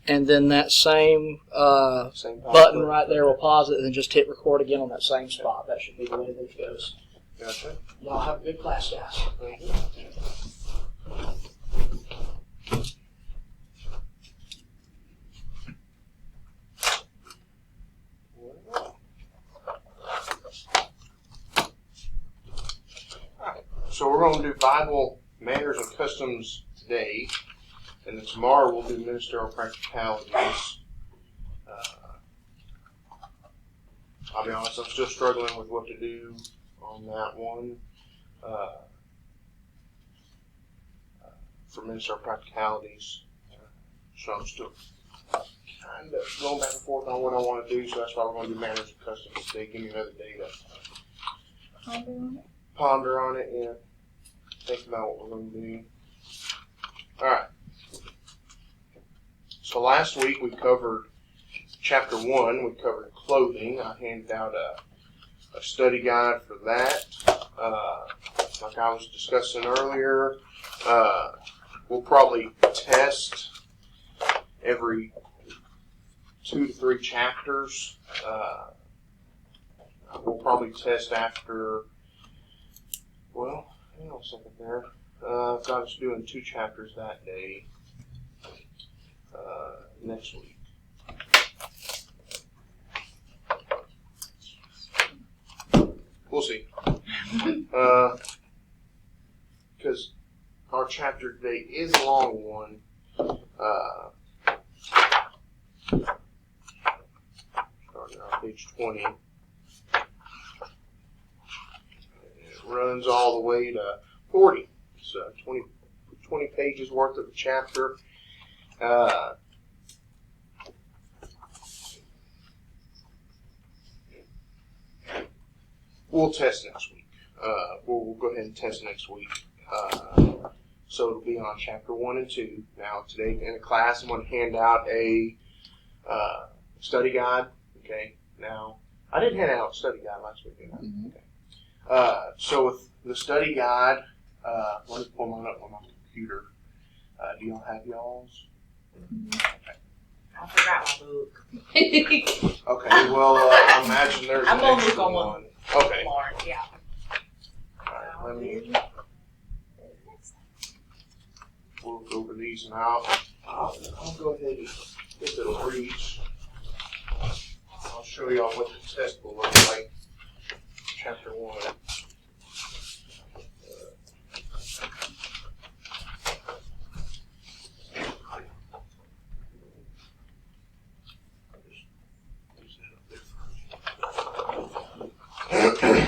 and then that same Same button right there will pause it, and then just hit record again on that same spot. That should be the way that it goes. Gotcha. Y'all have a good class, guys. So we're going to do Bible manners and customs today, and then tomorrow we'll do ministerial practicalities. I'll be honest, I'm still struggling with what to do on that one. For ministerial practicalities, so I'm still kind of going back and forth on what I want to do, so that's why we're going to do manners and customs today. Give me another day to ponder on it and think about what we're going to do. Alright. So last week we covered chapter 1. We covered clothing. I handed out a study guide for that. Like I was discussing earlier, we'll probably test every 2 to 3 chapters. We'll probably test after, well, hang on a second there. I've got us doing 2 chapters that day. Next week. We'll see. Because our chapter today is a long one. Starting on page 20. It runs all the way to 40. So 20 pages worth of a chapter. We'll test next week. We'll go ahead and test next week. So it'll be on chapter 1 and 2. Now today in the class I'm going to hand out a study guide. Okay. Now I didn't hand out a study guide last week, did I? Mm-hmm. Okay. So with the study guide, let me pull mine up on my computer. Do y'all have y'all's? Mm-hmm. Okay. I forgot my book. Okay. Well, I imagine there's an extra one. Okay. Lord, yeah. All right. We'll go over these and I'll go ahead and get those reads. I'll show y'all what the test will look like. Chapter 1. Okay.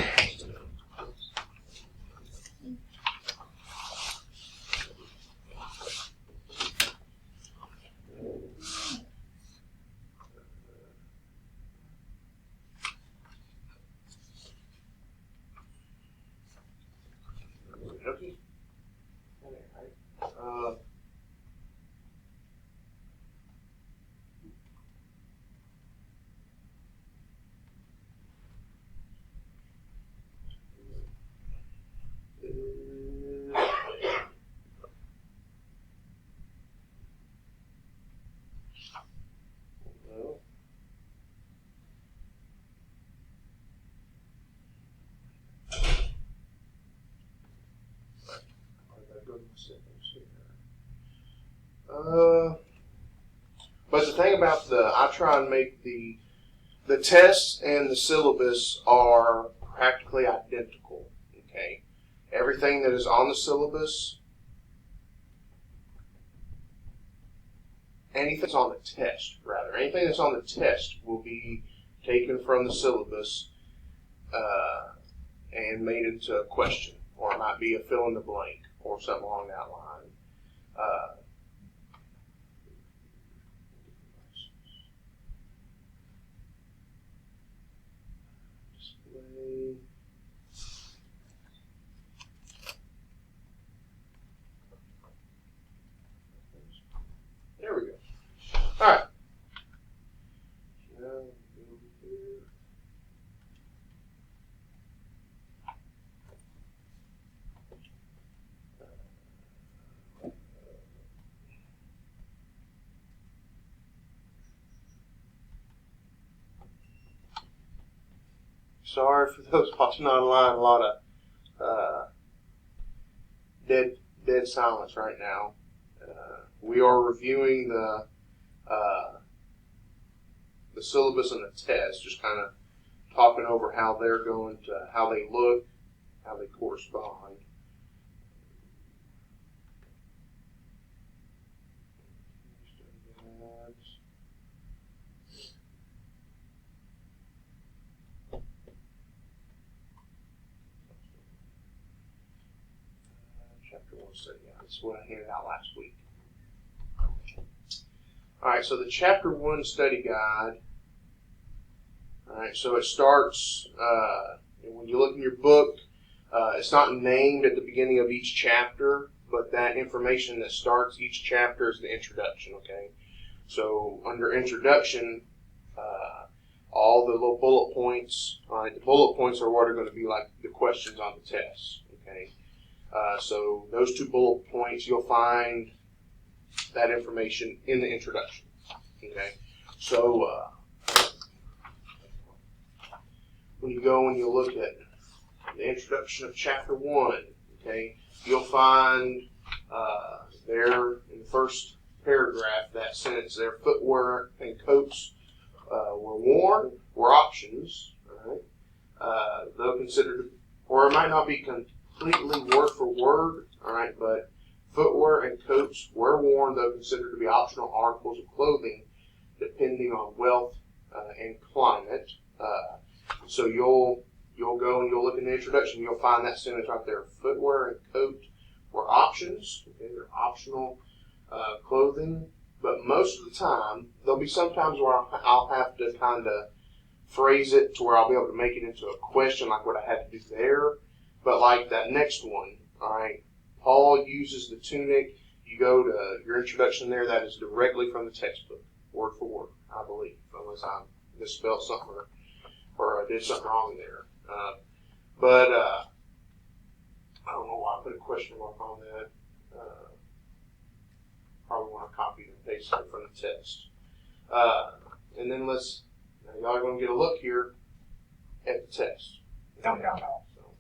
But the thing about I try and make the tests and the syllabus are practically identical. Okay, everything that is on the syllabus, anything that's on the test, rather, anything that's on the test will be taken from the syllabus and made into a question, or it might be a fill in the blank or something along that line. There we go. All right. sorry for those watching online. A lot of dead silence right now. We are reviewing the syllabus and the test, just kind of talking over how they're going to, how they look, how they correspond. Chapter 1 study guide. This is what I handed out last week. Alright, so the Chapter 1 study guide. Alright, so it starts, when you look in your book, it's not named at the beginning of each chapter, but that information that starts each chapter is the introduction, okay? So under introduction, all the little bullet points, alright, the bullet points are what are going to be like the questions on the test, okay? So those 2 bullet points, you'll find that information in the introduction. Okay, so when you go and you look at the introduction of Chapter 1, okay, you'll find there in the first paragraph that sentence there, footwear and coats were options. All right, though considered, or it might not be completely word for word. All right, but footwear and coats were worn, though considered to be optional articles of clothing, depending on wealth and climate. So you'll go and you'll look in the introduction. You'll find that sentence right there. Footwear and coat were options. Okay, they're optional clothing. But most of the time, there'll be some times where I'll have to kind of phrase it to where I'll be able to make it into a question, like what I had to do there. But like that next one, all right. Paul uses the tunic. You go to your introduction there, that is directly from the textbook, word for word, I believe, unless I misspelled something or I did something wrong there. But I don't know why I put a question mark on that. Probably want to copy and paste it from the test. And then now y'all are going to get a look here at the test. No. So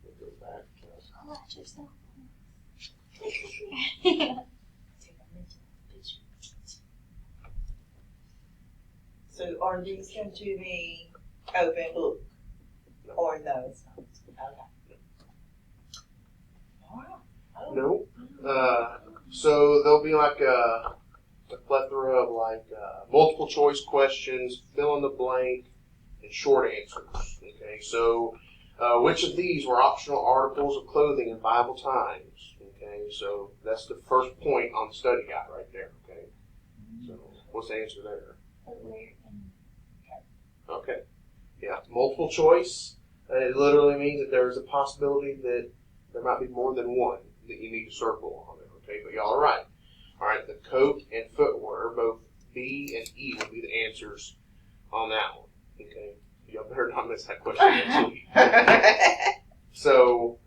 we'll go back to So are these going to be open book? No. Or no, it's not. Okay. Wow. Oh. No. So there'll be like a plethora of multiple choice questions, fill in the blank, and short answers. Okay, so which of these were optional articles of clothing in Bible times? Okay, so that's the first point on the study guide right there. Okay, so what's the answer there? Okay, yeah, multiple choice. It literally means that there is a possibility that there might be more than one that you need to circle on it. Okay, but y'all are right. All right, the coat and footwear, both B and E, will be the answers on that one. Okay, y'all better not miss that question next week. So,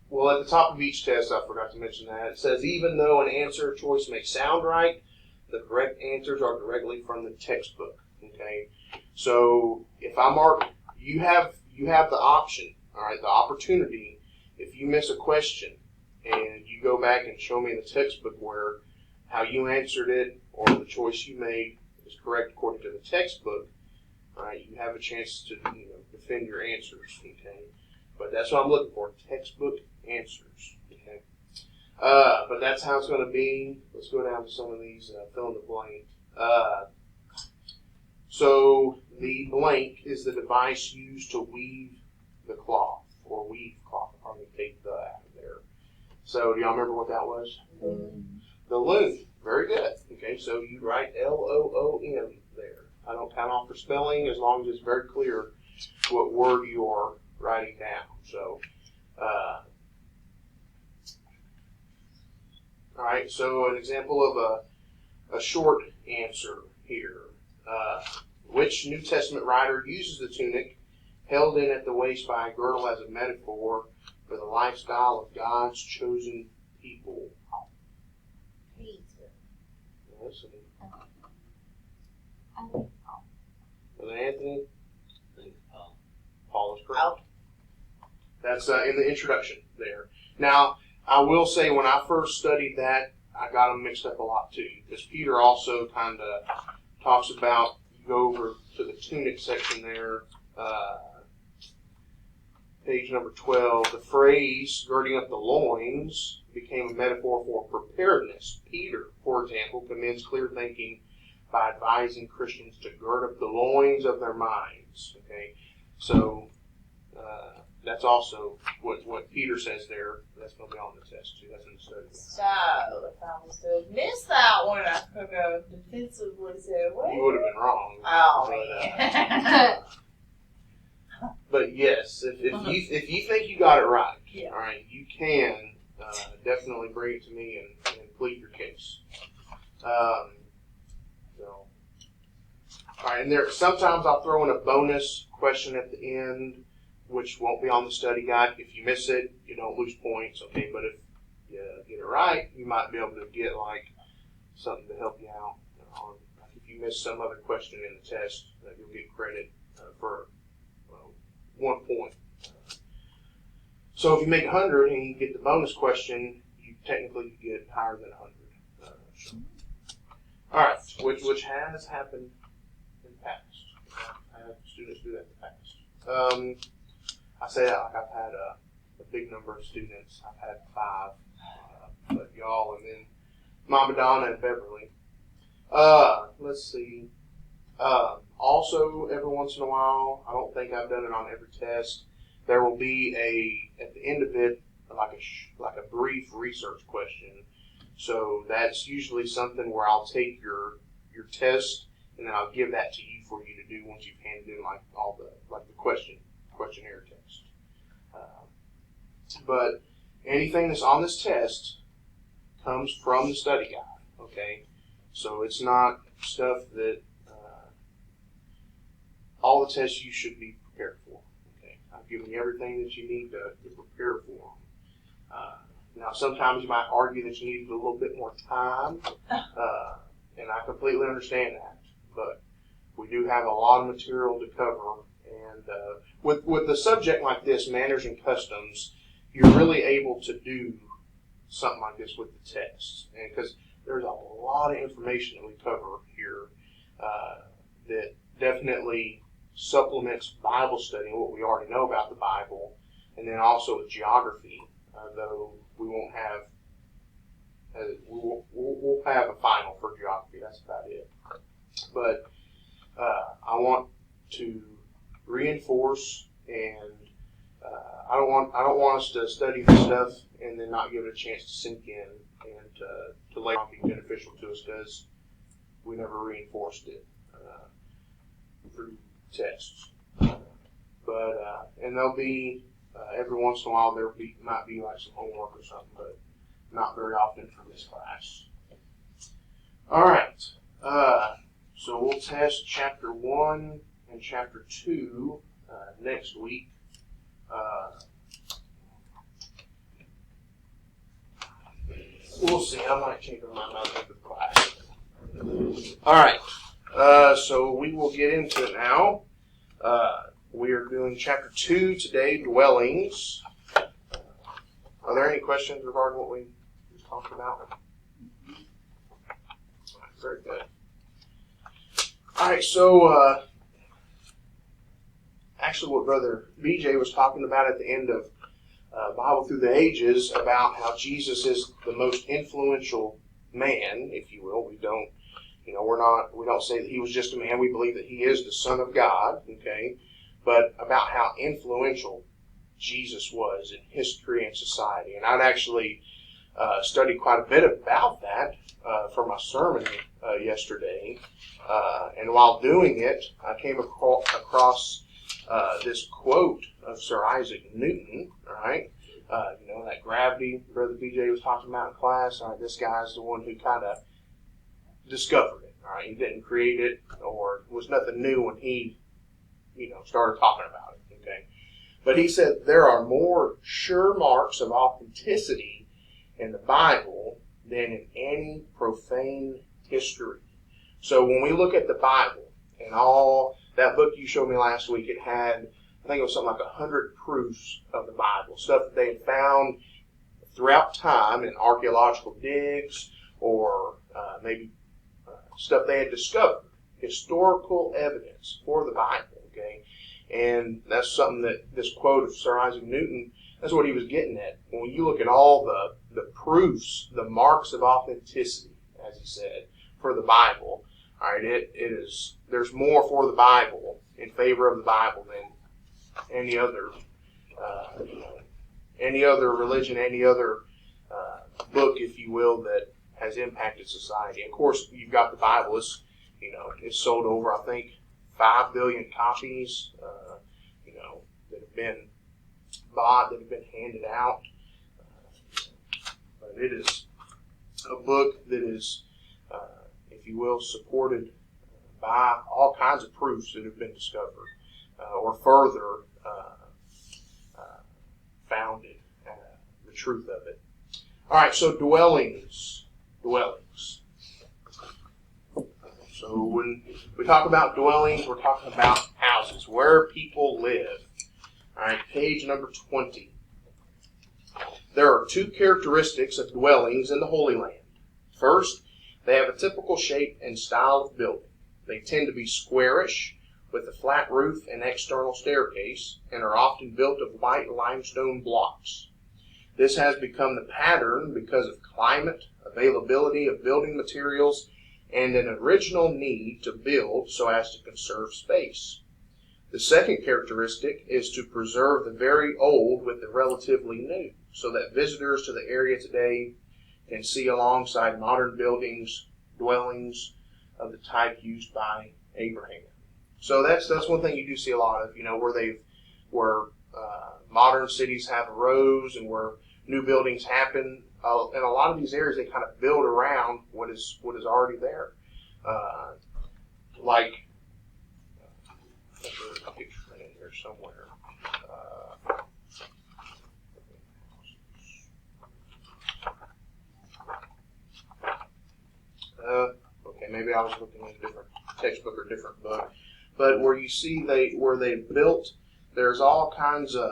well, at the top of each test, I forgot to mention that, it says even though an answer choice may sound right, the correct answers are directly from the textbook. Okay, so if I mark, you have the option, all right, the opportunity. If you miss a question and you go back and show me in the textbook where how you answered it or the choice you made is correct according to the textbook, all right, you have a chance to defend your answers. Okay, but that's what I'm looking for, textbook answers. Okay, but that's how it's going to be. Let's go down to some of these fill in the blank. So the blank is the device used to weave the cloth or weave cloth. I'll probably take the out of there. So do y'all remember what that was? The loom. Very good. Okay, so you write L-O-O-M there. I don't count off for spelling as long as it's very clear what word you are writing down. So, all right, so an example of a short answer here. Which New Testament writer uses the tunic held in at the waist by a girdle as a metaphor for the lifestyle of God's chosen people? Yes. Was it Anthony? correct. Oh. That's in the introduction there. Now, I will say when I first studied that, I got them mixed up a lot too, because Peter also kind of talks about, you go over to the tunic section there, page number 12, the phrase girding up the loins became a metaphor for preparedness. Peter, for example, commends clear thinking by advising Christians to gird up the loins of their minds. Okay, so that's also what Peter says there. That's going to be on the test too. That's in the study. So, if I was to have missed that one, I could have defensively said, well. You would have been wrong. Oh, man. But yes, if you think you got it right, Yeah. all right, you can definitely bring it to me and plead your case. All right, and there sometimes I'll throw in a bonus question at the end, which won't be on the study guide. If you miss it, you don't lose points, okay? But if you get it right, you might be able to get like something to help you out. Like if you miss some other question in the test, you'll get credit for 1 point. So if you make 100 and you get the bonus question, you technically get higher than 100. All right, which has happened in the past. I have students do that in the past. I say that like I've had a big number of students. I've had 5, but y'all, and then Mama Donna and Beverly. Let's see. Also, every once in a while, I don't think I've done it on every test, there will be at the end of it, like a brief research question. So that's usually something where I'll take your test and then I'll give that to you for you to do once you've handed in the questionnaire test. But anything that's on this test comes from the study guide. Okay, so it's not stuff that all the tests you should be prepared for. Okay, I've given you everything that you need to prepare for them. Now, sometimes you might argue that you need a little bit more time, and I completely understand that. But we do have a lot of material to cover, and with a subject like this, manners and customs, you're really able to do something like this with the tests, and because there's a lot of information that we cover here that definitely supplements Bible study and what we already know about the Bible, and then also with geography, though we won't have we'll have a final for geography. That's about it. But I want to reinforce, and I don't want us to study this stuff and then not give it a chance to sink in and to later on be beneficial to us because we never reinforced it through tests. But and there'll be every once in a while might be like some homework or something, but not very often for this class. All right. So we'll test chapter 1 and chapter 2 next week. We'll see. I might change my mind after the class. All right. So we will get into it now. We are doing chapter 2 today, dwellings. Are there any questions regarding what we talked about? Very good. All right, so actually what Brother BJ was talking about at the end of Bible Through the Ages about how Jesus is the most influential man, if you will. We don't say that he was just a man. We believe that he is the Son of God, okay? But about how influential Jesus was in history and society. And I'd actually studied quite a bit about that for my sermon yesterday. And while doing it, I came across this quote of Sir Isaac Newton, right? That gravity Brother BJ was talking about in class. All right, this guy's the one who kind of discovered it. All right, he didn't create it, or it was nothing new when he, started talking about it. Okay, but he said there are more sure marks of authenticity in the Bible than in any profane history. So when we look at the Bible and all that book you showed me last week, it had I think it was something like 100 proofs of the Bible, stuff that they had found throughout time in archaeological digs or maybe stuff they had discovered, historical evidence for the Bible, okay? And that's something that this quote of Sir Isaac Newton, that's what he was getting at. When you look at all the proofs, the marks of authenticity, as he said, for the Bible, all right, there's more for the Bible, in favor of the Bible, than any other religion, any other book, if you will, that has impacted society. Of course, you've got the Bible. It's sold over, I think, 5 billion copies, that have been bought, that have been handed out. But it is a book that is, if you will, supported by all kinds of proofs that have been discovered or further founded the truth of it. All right, so dwellings. So when we talk about dwellings, we're talking about houses, where people live. All right, page number 20. There are two characteristics of dwellings in the Holy Land. First, they have a typical shape and style of building. They tend to be squarish, with a flat roof and external staircase, and are often built of white limestone blocks. This has become the pattern because of climate, availability of building materials, and an original need to build so as to conserve space. The second characteristic is to preserve the very old with the relatively new, so that visitors to the area today can see alongside modern buildings, dwellings of the type used by Abraham. So that's one thing you do see a lot of, where modern cities have arose and where new buildings happen. In a lot of these areas, they kind of build around what is already there. There's a picture in here somewhere. Okay, maybe I was looking at a different textbook or different book. But where you see where they built, there's all kinds of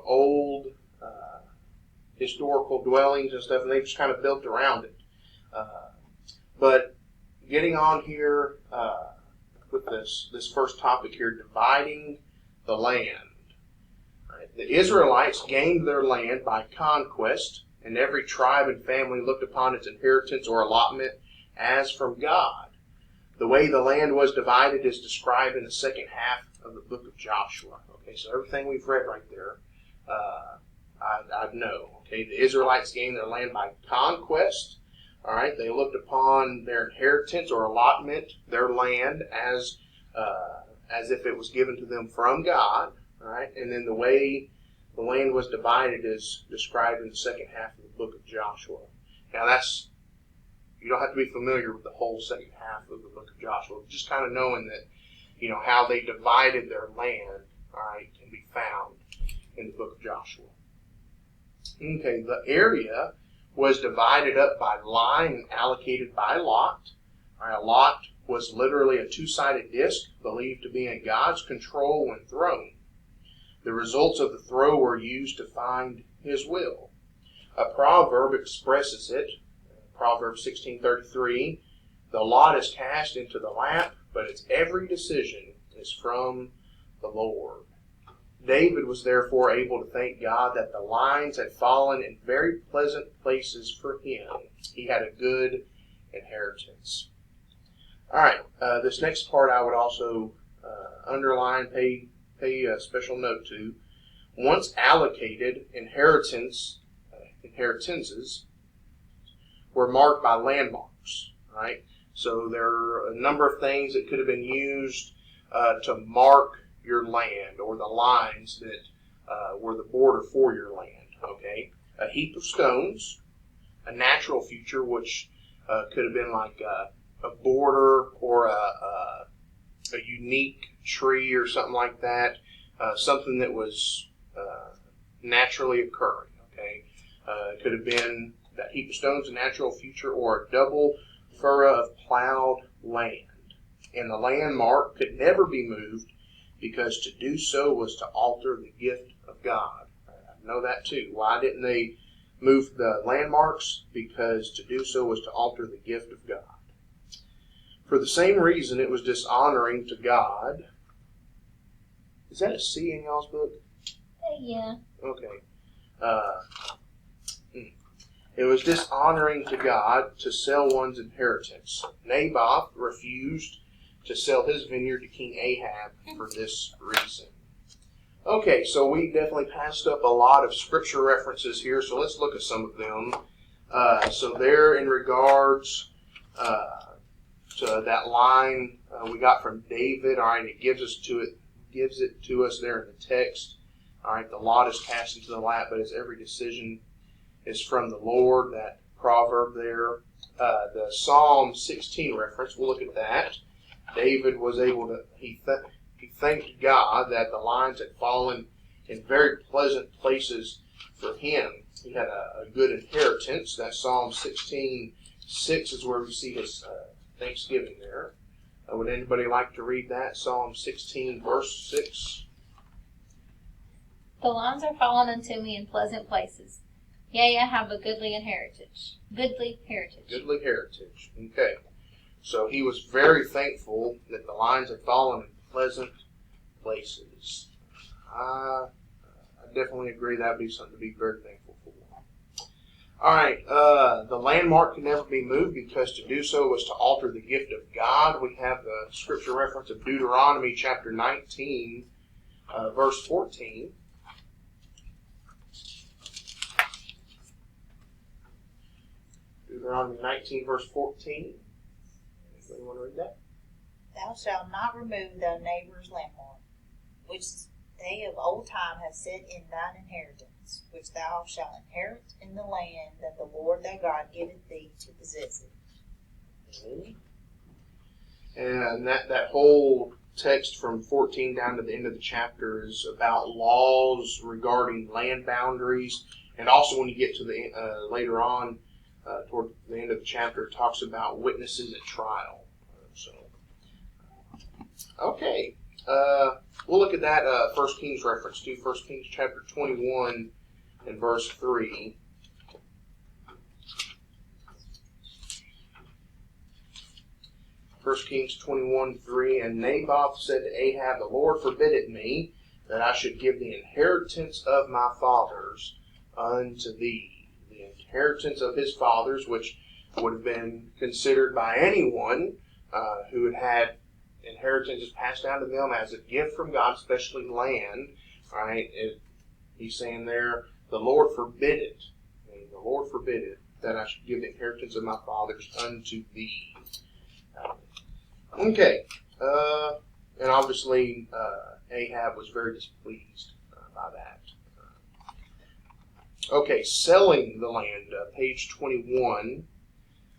old historical dwellings and stuff, and they just kind of built around it. But getting on here with this first topic here, dividing the land. Right. The Israelites gained their land by conquest, and every tribe and family looked upon its inheritance or allotment as from God. The way the land was divided is described in the second half of the book of Joshua. Okay, so everything we've read right there, I know. Okay, the Israelites gained their land by conquest. All right, they looked upon their inheritance or allotment, their land, as if it was given to them from God. All right, and then the way the land was divided is described in the second half of the book of Joshua. Now you don't have to be familiar with the whole second half of the book of Joshua. Just kind of knowing that, how they divided their land, all right, can be found in the book of Joshua. Okay, the area was divided up by line and allocated by lot. All right, a lot was literally a two-sided disc believed to be in God's control when thrown. The results of the throw were used to find His will. A proverb expresses it. Proverbs 16:33, the lot is cast into the lap, but its every decision is from the Lord. David was therefore able to thank God that the lines had fallen in very pleasant places for him. He had a good inheritance. All right, this next part I would also underline, pay a special note to. Once allocated, inheritances were marked by landmarks, right? So there are a number of things that could have been used to mark your land, or the lines that were the border for your land, okay? A heap of stones, a natural feature, which could have been like a border or a unique tree or something like that, something that was naturally occurring, okay? It could have been that heap of stones, a natural feature, or a double furrow of plowed land. And the landmark could never be moved because to do so was to alter the gift of God. I know that too. Why didn't they move the landmarks? Because to do so was to alter the gift of God. For the same reason, it was dishonoring to God. Is that a C in y'all's book? Yeah. Okay. It was dishonoring to God to sell one's inheritance. Naboth refused to sell his vineyard to King Ahab for this reason. Okay, so we definitely passed up a lot of scripture references here, so let's look at some of them. So there in regards to that line we got from David, all right, it gives it to us there in the text. All right, the lot is cast into the lap, but it's every decision is from the Lord, that proverb there. The Psalm 16 reference, we'll look at that. David was able to, he thanked God that the lines had fallen in very pleasant places for him. He had a good inheritance. That Psalm 16:6 is where we see his thanksgiving there. Would anybody like to read that? Psalm 16, verse 6. The lines are fallen unto me in pleasant places. Yea, I have a goodly heritage. Goodly heritage. Goodly heritage. Okay. So he was very thankful that the lines had fallen in pleasant places. I definitely agree that would be something to be very thankful for. All right. The landmark can never be moved because to do so was to alter the gift of God. We have the scripture reference of Deuteronomy chapter 19, verse 14. Deuteronomy 19, verse 14. Anybody want to read that? Thou shalt not remove thy neighbor's landmark, which they of old time have set in thine inheritance, which thou shalt inherit in the land that the Lord thy God giveth thee to possess it. And that whole text from 14 down to the end of the chapter is about laws regarding land boundaries. And also when you get to the later on, toward the end of the chapter, it talks about witnesses at trial. Okay. We'll look at that 1 Kings reference to 1 Kings chapter 21 and verse 3. First Kings 21:3, and Naboth said to Ahab, the Lord forbid it me, that I should give the inheritance of my fathers unto thee. The inheritance of his fathers, which would have been considered by anyone who had had inheritances passed down to them as a gift from God, especially land. Right? He's saying there, the Lord forbid it. The Lord forbid it, that I should give the inheritance of my fathers unto thee. Okay. And obviously, Ahab was very displeased by that. Okay, selling the land, page 21.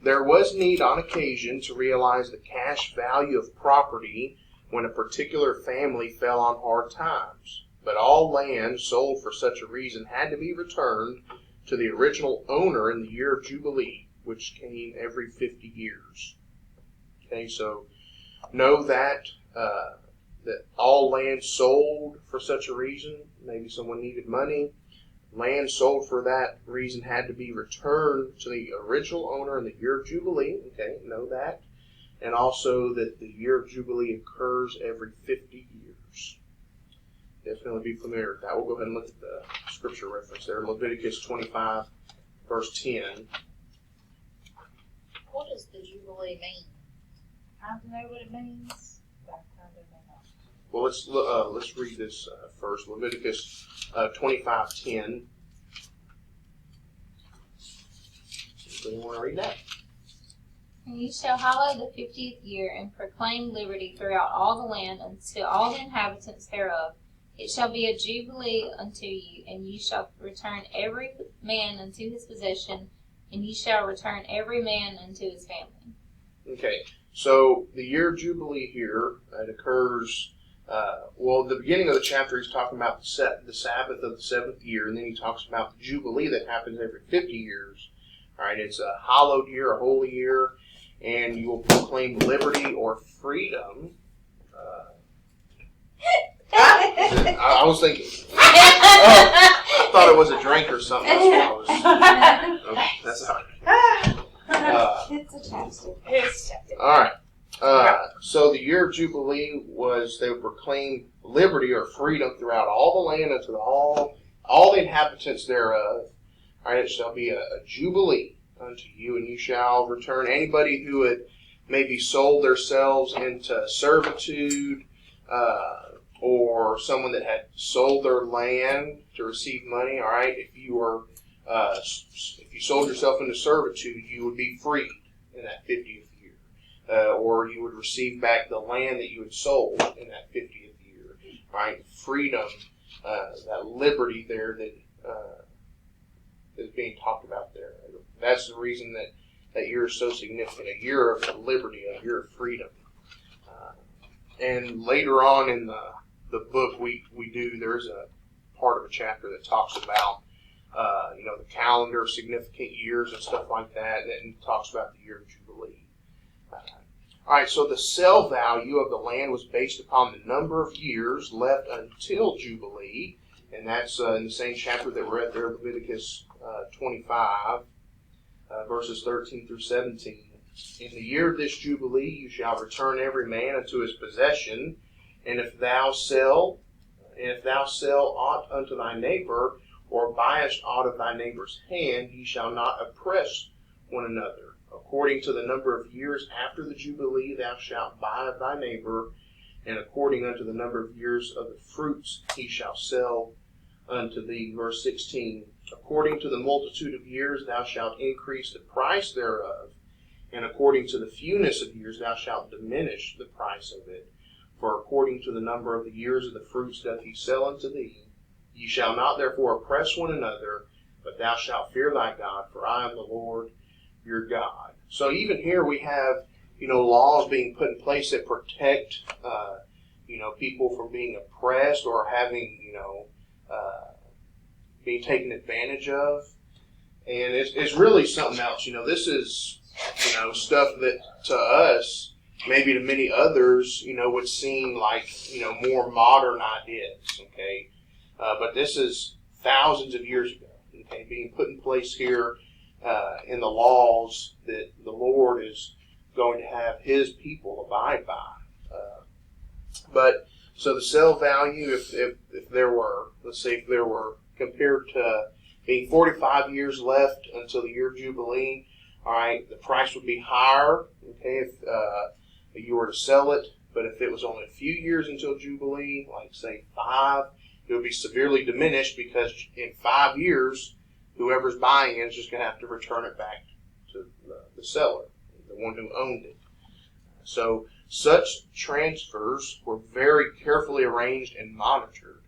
There was need on occasion to realize the cash value of property when a particular family fell on hard times. But all land sold for such a reason had to be returned to the original owner in the year of Jubilee, which came every 50 years. Okay, so know that that all land sold for such a reason. Maybe someone needed money. Land sold for that reason had to be returned to the original owner in the year of Jubilee. Okay, know that. And also that the year of Jubilee occurs every 50 years. Definitely be familiar with that. We'll go ahead and look at the scripture reference there. Leviticus 25, verse 10. What does the Jubilee mean? I don't know what it means. I kind of know. Well, let's read this first. Leviticus 25:10. Anybody want to read that? And you shall hallow the 50th year, and proclaim liberty throughout all the land unto all the inhabitants thereof. It shall be a jubilee unto you, and you shall return every man unto his possession, and you shall return every man unto his family. Okay, so the year of Jubilee here, it occurs, the beginning of the chapter he's talking about the Sabbath of the 7th year, and then he talks about the Jubilee that happens every 50 years. All right, it's a hallowed year, a holy year, and you will proclaim liberty or freedom. I was thinking. I thought it was a drink or something. That's what I was. Okay, that's all right. It's a chapstick. It's All right. So the year of Jubilee was they proclaimed liberty or freedom throughout all the land unto all the inhabitants thereof. All right, it shall be a jubilee unto you, and you shall return anybody who had maybe sold themselves into servitude, or someone that had sold their land to receive money. All right, if you sold yourself into servitude, you would be freed in that 50th year, or you would receive back the land that you had sold in that 50th year. All right, freedom, that liberty there that is being talked about there. That's the reason that year is so significant. A year of liberty, a year of freedom. And later on in the book there's a part of a chapter that talks about the calendar of significant years and stuff like that, and talks about the year of Jubilee. All right, so the sale value of the land was based upon the number of years left until Jubilee, and that's in the same chapter that we're at there, Leviticus 25, verses 13 through 17. In the year of this Jubilee you shall return every man unto his possession, and if thou sell aught unto thy neighbor, or buyest aught of thy neighbor's hand, ye shall not oppress one another. According to the number of years after the Jubilee thou shalt buy of thy neighbor, and according unto the number of years of the fruits he shall sell unto thee. Verse 16, according to the multitude of years thou shalt increase the price thereof, and according to the fewness of years thou shalt diminish the price of it. For according to the number of the years of the fruits doth he sell unto thee. Ye shall not therefore oppress one another, but thou shalt fear thy God, for I am the Lord your God. So even here we have, laws being put in place that protect, people from being oppressed or having, being taken advantage of. And it's really something else. This is, stuff that to us, maybe to many others, would seem like, more modern ideas, okay? But this is thousands of years ago, okay, being put in place here in the laws that the Lord is going to have His people abide by. So the sale value, if there were, let's say if there were, compared to being 45 years left until the year of Jubilee, all right, the price would be higher, okay, if you were to sell it. But if it was only a few years until Jubilee, like say 5, it would be severely diminished, because in 5 years, whoever's buying it is just going to have to return it back to the seller, the one who owned it. So such transfers were very carefully arranged and monitored.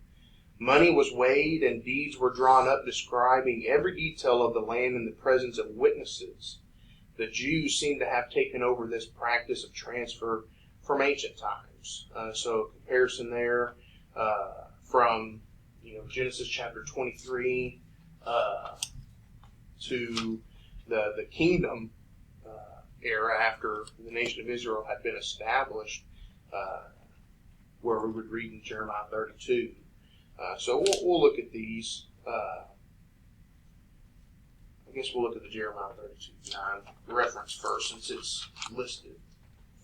Money was weighed and deeds were drawn up describing every detail of the land in the presence of witnesses. The Jews seem to have taken over this practice of transfer from ancient times. So a comparison there from Genesis chapter 23 to the kingdom era after the nation of Israel had been established, where we would read in Jeremiah 32. So we'll look at these. I guess we'll look at the Jeremiah 32:9 reference first, since it's listed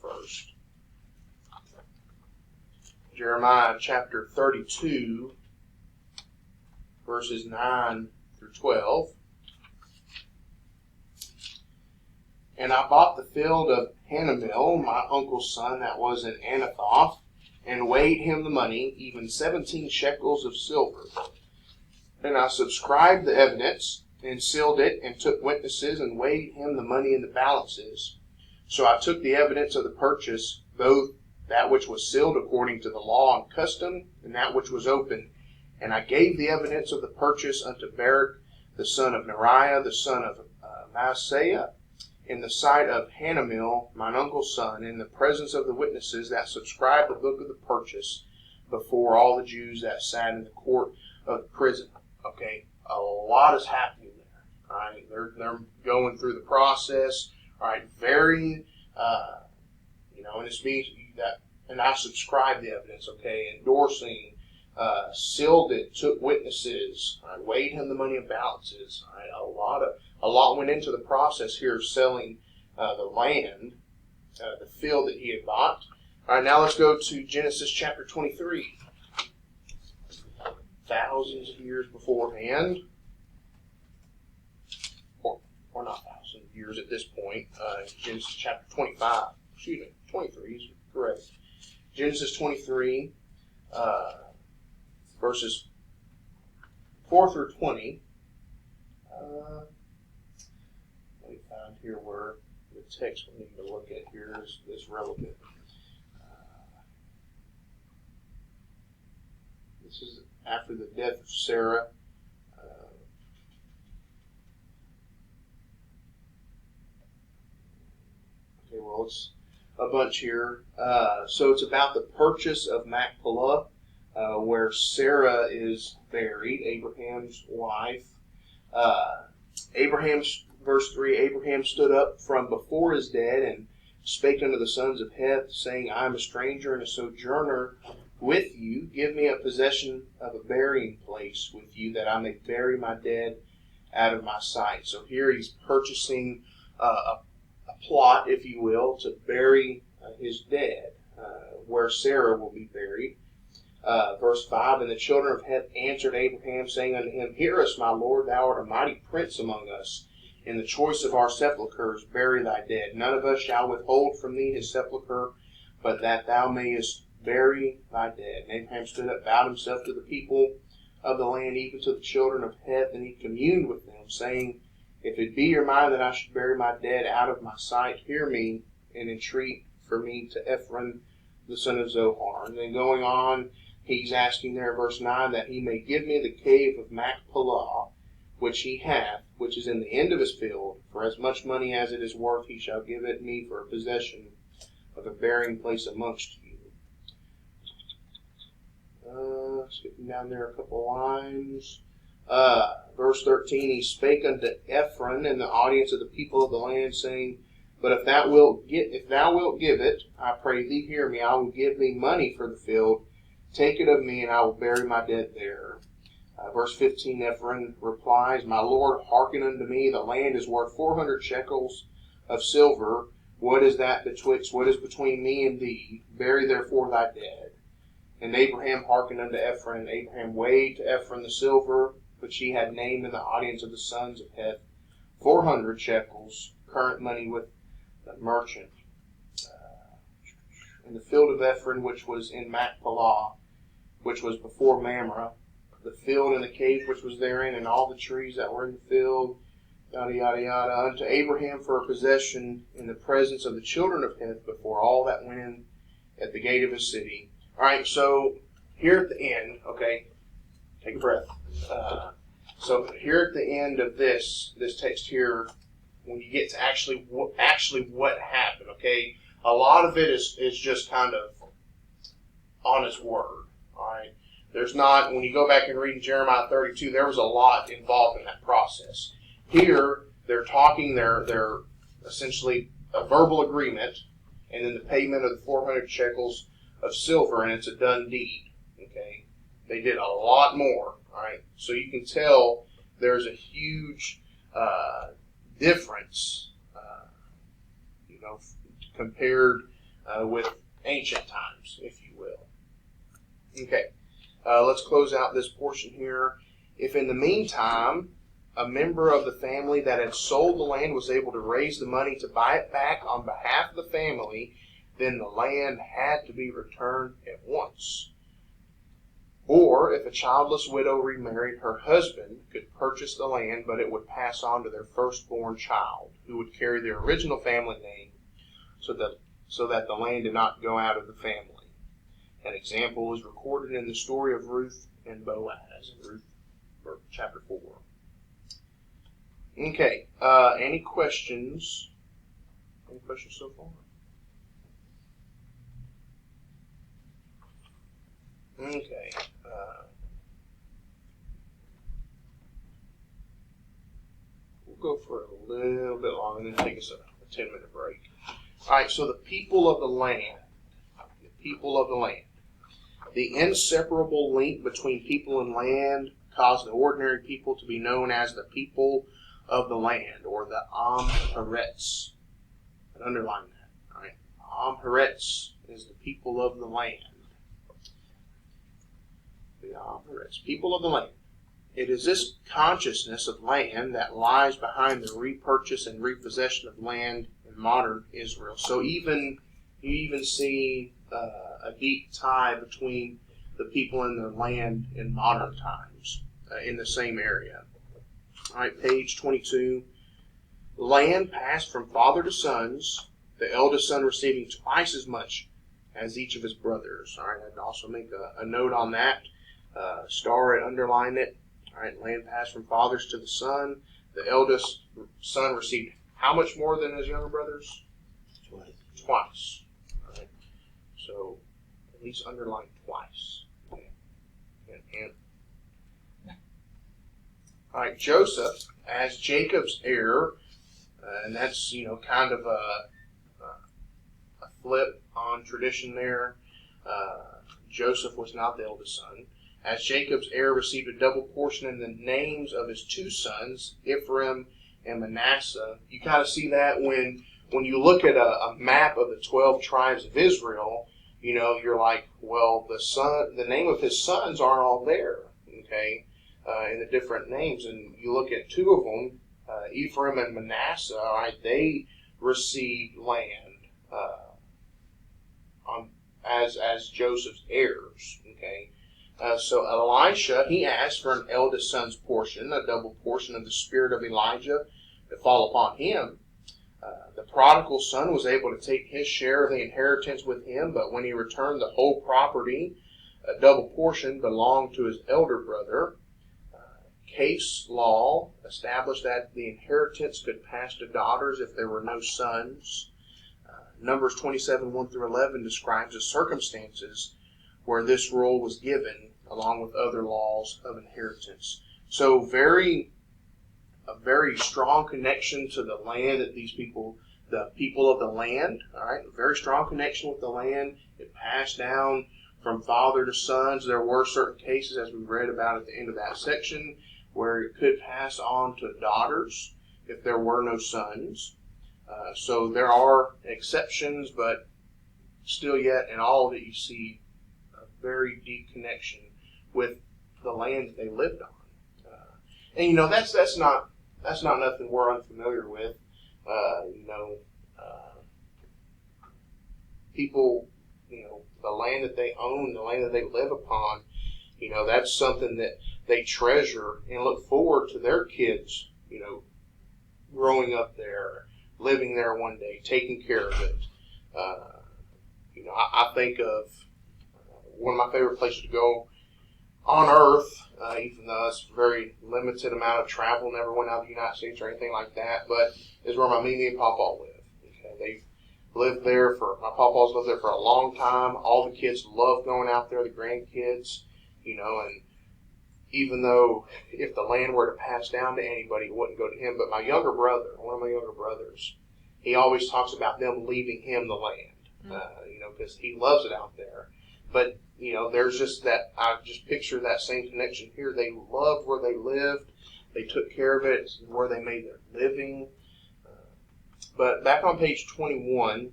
first. Jeremiah chapter 32, verses 9 through 12. And I bought the field of Hanamel, my uncle's son, that was in Anathoth, and weighed him the money, even 17 shekels of silver. And I subscribed the evidence, and sealed it, and took witnesses, and weighed him the money in the balances. So I took the evidence of the purchase, both that which was sealed according to the law and custom, and that which was open. And I gave the evidence of the purchase unto Baruch, the son of Neriah, the son of Maaseiah, in the sight of Hanamel, mine uncle's son, in the presence of the witnesses that subscribed the book of the purchase before all the Jews that sat in the court of the prison. Okay, a lot is happening there. All right, they're going through the process. All right, very, and it's me that, and I subscribe the evidence. Okay, endorsing sealed it, took witnesses, weighed him the money of balances. A lot went into the process here of selling the land, the field that he had bought. All right, now let's go to Genesis chapter 23. Thousands of years beforehand, or not thousands of years at this point, Genesis chapter 23 is correct. Genesis 23, verses 4 through 20. Let me find here where the text we need to look at here is relevant. This is after the death of Sarah. Okay, well, it's a bunch here. So it's about the purchase of Machpelah, where Sarah is buried, Abraham's wife. Verse 3, Abraham stood up from before his dead and spake unto the sons of Heth, saying, I am a stranger and a sojourner with you. Give me a possession of a burying place with you, that I may bury my dead out of my sight. So here he's purchasing a plot, if you will, to bury his dead, where Sarah will be buried. Verse 5, And the children of Heth answered Abraham, saying unto him, Hear us, my Lord, thou art a mighty prince among us. In the choice of our sepulchres bury thy dead. None of us shall withhold from thee his sepulchre, but that thou mayest bury thy dead. And Abraham stood up, bowed himself to the people of the land, even to the children of Heth, and he communed with them, saying, If it be your mind that I should bury my dead out of my sight, hear me, and entreat for me to Ephron the son of Zohar. And then going on, he's asking there, verse 9, that he may give me the cave of Machpelah, which he hath, which is in the end of his field. For as much money as it is worth, he shall give it me for a possession of a burying place amongst you. Skipping down there a couple lines. Verse 13, he spake unto Ephron and the audience of the people of the land, saying, But if thou wilt give it, I pray thee, hear me. I will give thee money for the field. Take it of me, and I will bury my dead there. Verse 15, Ephron replies, My Lord, hearken unto me. The land is worth 400 shekels of silver. What is that betwixt? What is between me and thee? Bury therefore thy dead. And Abraham hearkened unto Ephron, and Abraham weighed to Ephron the silver which he had named in the audience of the sons of Heth, 400 shekels, current money with the merchant. In the field of Ephron, which was in Machpelah, which was before Mamre, the field and the cave which was therein, and all the trees that were in the field, yada, yada, yada, unto Abraham for a possession in the presence of the children of Heth before all that went in at the gate of his city. All right, so here at the end, okay, take a breath. So here at the end of this text here, when you get to actually what happened, okay, a lot of it is just kind of on his word. All right, there's not, when you go back and read Jeremiah 32, there was a lot involved in that process. Here they're talking, they're essentially a verbal agreement, and then the payment of the 400 shekels of silver, and it's a done deed. Okay, they did a lot more. All right, so you can tell there's a huge difference, compared with ancient times, if you will. Okay, let's close out this portion here. If in the meantime a member of the family that had sold the land was able to raise the money to buy it back on behalf of the family, then the land had to be returned at once. Or if a childless widow remarried, her husband could purchase the land, but it would pass on to their firstborn child, who would carry their original family name, so that the land did not go out of the family. An example is recorded in the story of Ruth and Boaz, in Ruth chapter 4. Okay, any questions? Any questions so far? Okay. We'll go for a little bit longer and then take us a 10-minute break. All right, so the people of the land. The people of the land. the inseparable link between people and land caused the ordinary people to be known as the people of the land, or the Am Haaretz. Underline that. All right, Am Haaretz is the people of the land. The Am Haaretz, people of the land. It is this consciousness of land that lies behind the repurchase and repossession of land in modern Israel. So you even see a deep tie between the people and their land in modern times in the same area. All right, page 22. Land passed from father to sons, the eldest son receiving twice as much as each of his brothers. All right, I'd also make a note on that. Star it, underline it. All right, land passed from fathers to the son. The eldest son received how much more than his younger brothers? Twice. All right, so at least underline twice. Okay. All right, Joseph as Jacob's heir, and that's kind of a flip on tradition there. Joseph was not the eldest son. As Jacob's heir received a double portion in the names of his two sons, Ephraim and Manasseh. You kind of see that when you look at a map of the 12 tribes of Israel, you're like, well, the name of his sons aren't all there, okay, in the different names. And you look at two of them, Ephraim and Manasseh, all right, they received land as Joseph's heirs, okay. So Elisha, he asked for an eldest son's portion, a double portion of the spirit of Elijah to fall upon him. The prodigal son was able to take his share of the inheritance with him, but when he returned the whole property, a double portion belonged to his elder brother. Case law established that the inheritance could pass to daughters if there were no sons. Numbers 27, 1 through 11 describes the circumstances where this rule was given, along with other laws of inheritance. So a very strong connection to the land that these people, the people of the land, all right, a very strong connection with the land. It passed down from father to sons. There were certain cases, as we read about at the end of that section, where it could pass on to daughters if there were no sons. So there are exceptions, but still yet in all of it you see a very deep connection with the land that they lived on. And that's not nothing we're unfamiliar with. People, the land that they own, the land that they live upon, that's something that they treasure and look forward to their kids, growing up there, living there one day, taking care of it. I think of one of my favorite places to go on earth, even though it's a very limited amount of travel, never went out of the United States or anything like that, but is where my Mimi and Pawpaw live. Okay, they've lived there my Pawpaws lived there for a long time. All the kids love going out there, the grandkids, and even though if the land were to pass down to anybody, it wouldn't go to him. But one of my younger brothers, he always talks about them leaving him the land, because he loves it out there. But, there's just that, I just picture that same connection here. They loved where they lived. They took care of it. It's where they made their living. But back on page 21,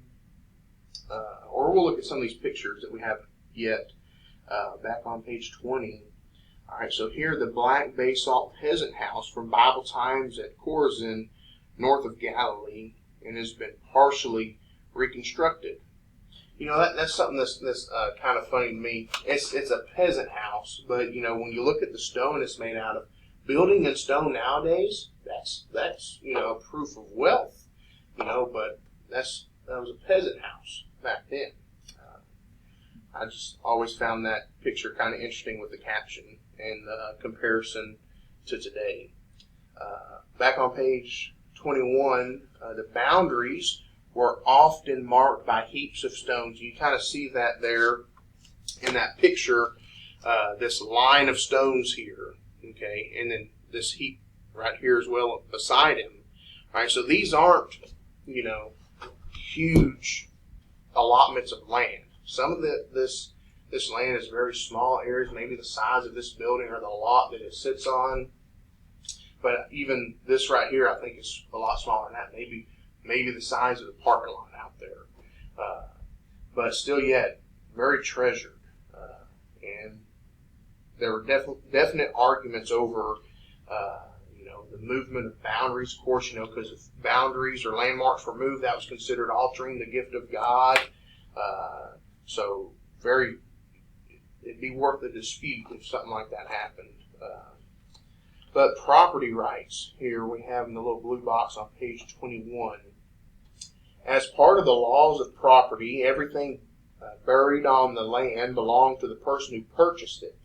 or we'll look at some of these pictures that we haven't yet. Back on page 20. All right, so here the black basalt peasant house from Bible times at Chorazin, north of Galilee, and has been partially reconstructed. That's something that's kind of funny to me. It's a peasant house, but when you look at the stone it's made out of, building in stone nowadays, that's proof of wealth, but that was a peasant house back then. I just always found that picture kind of interesting with the caption and the comparison to today. Back on page 21, the boundaries were often marked by heaps of stones. You kind of see that there in that picture, this line of stones here, okay, and then this heap right here as well beside him. All right, so these aren't, huge allotments of land. Some of this this land is very small areas, maybe the size of this building or the lot that it sits on. But even this right here, I think is a lot smaller than that. Maybe the size of the parking lot out there. But still yet, very treasured. And there were definite arguments over, the movement of boundaries. Of course, because if boundaries or landmarks were moved, that was considered altering the gift of God. So it'd be worth a dispute if something like that happened. But property rights, here we have in the little blue box on page 21. As part of the laws of property, everything buried on the land belonged to the person who purchased it.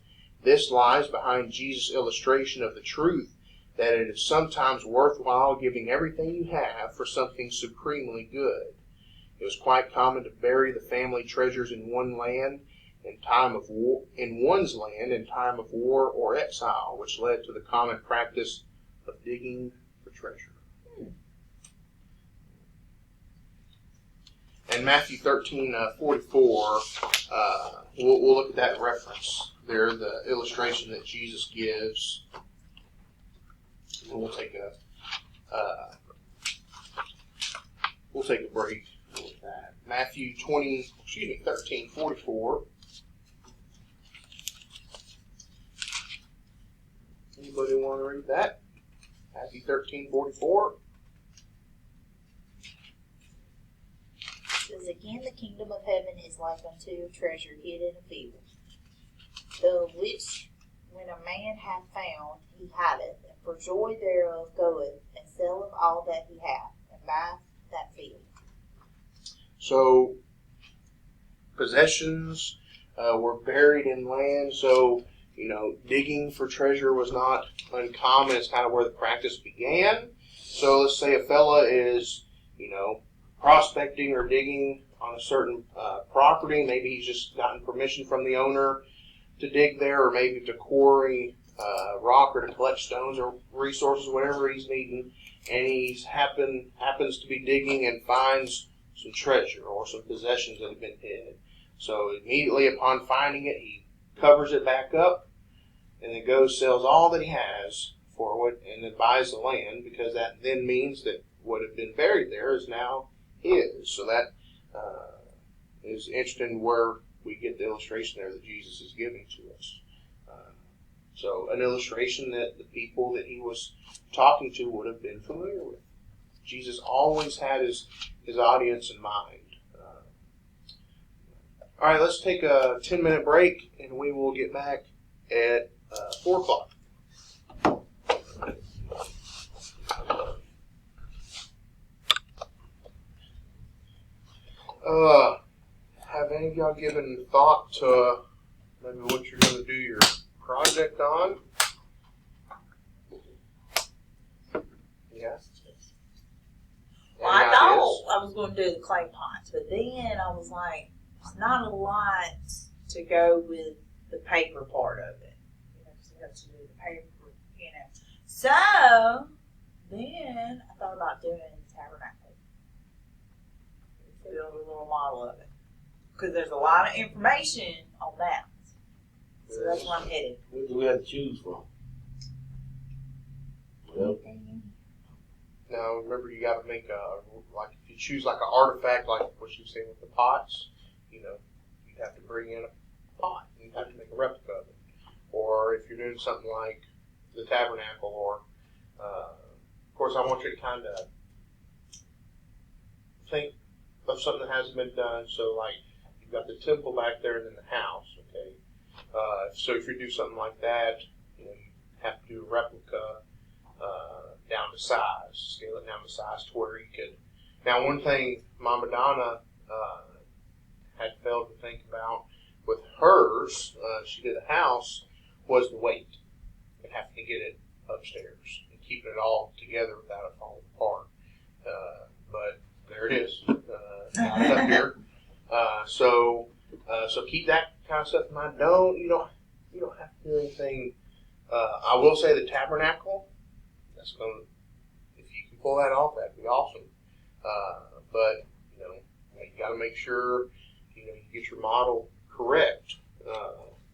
This lies behind Jesus' illustration of the truth that it is sometimes worthwhile giving everything you have for something supremely good. It was quite common to bury the family treasures in one's land in time of war or exile, which led to the common practice of digging for treasure. And Matthew 13:44, we'll look at that reference there, the illustration that Jesus gives. And we'll take a break with that. Matthew 13:44. Anybody want to read that? Matthew 13:44. Says again, the kingdom of heaven is like unto a treasure hid in a field, the which when a man hath found, he hideth, and for joy thereof goeth and selleth all that he hath, and buyeth that field. So possessions were buried in land. So digging for treasure was not uncommon. It's kind of where the practice began. So let's say a fella is prospecting or digging on a certain property. Maybe he's just gotten permission from the owner to dig there, or maybe to quarry rock or to collect stones or resources, whatever he's needing. And he happens to be digging and finds some treasure or some possessions that have been hid. So immediately upon finding it, he covers it back up and then goes, sells all that he has for it, and then buys the land, because that then means that what had been buried there is now his. So that is interesting where we get the illustration there that Jesus is giving to us. So an illustration that the people that he was talking to would have been familiar with. Jesus always had his audience in mind. All right, let's take a 10-minute break, and we will get back at 4 o'clock. Have any of y'all given thought to maybe what you're going to do your project on? Yeah. Well, I thought I was going to do the clay pots, but then I was like, there's not a lot to go with the paper part of it. Because you have to do the paper, So, then I thought about doing the tabernacle. Build a little model of it. Because there's a lot of information on that. So that's where I'm headed. What do we have to choose from? Well, Now, remember, you got to make if you choose like an artifact, like what you were saying with the pots, you'd have to bring in a pot. You'd have to make a replica of it. Or if you're doing something like the tabernacle, or, of course, I want you to kind of think of something that hasn't been done. So, like, you've got the temple back there and then the house, okay? So if you do something like that, you have to do a replica down to size, scale it down to size to where you could. Now, one thing Mama Donna had failed to think about with hers, she did a house, was the weight and having to get it upstairs and keeping it all together without it falling apart. But there it is. Got it up here. So keep that kind of stuff in mind. You don't have to do anything. I will say the tabernacle. That's going. If you can pull that off, that'd be awesome. But you got to make sure you get your model correct.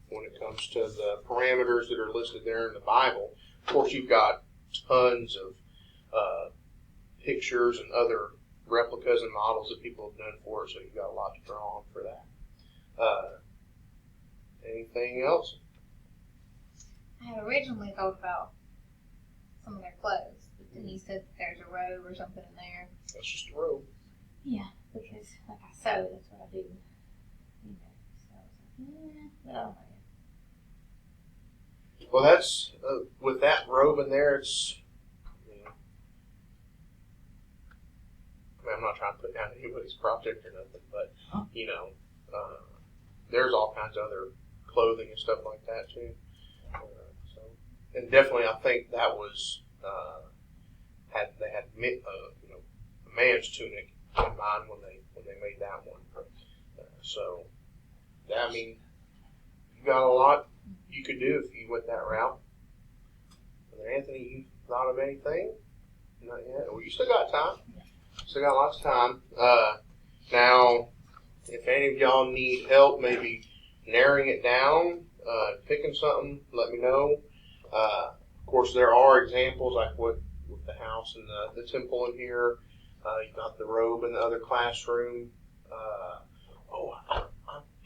when it comes to the parameters that are listed there in the Bible. Of course, you've got tons of pictures and other replicas and models that people have done for it, so you've got a lot to draw on for that. Anything else? I had originally thought about some of their clothes, but then you said that there's a robe or something in there. That's just a robe. Yeah, because like I sew, that's what I do. You know, so I was like, but I don't know yet. Well, that's with that robe in there. It's. I'm not trying to put down anybody's project or nothing, but there's all kinds of other clothing and stuff like that too. And definitely, I think that was they had a man's tunic in mind when they made that one. I mean, you got a lot you could do if you went that route. Anthony, you thought of anything? Not yet. Well, you still got time. Still got lots of time. Now, if any of y'all need help, maybe narrowing it down, picking something, let me know. Of course, there are examples like with the house and the temple in here. You've got the robe in the other classroom. I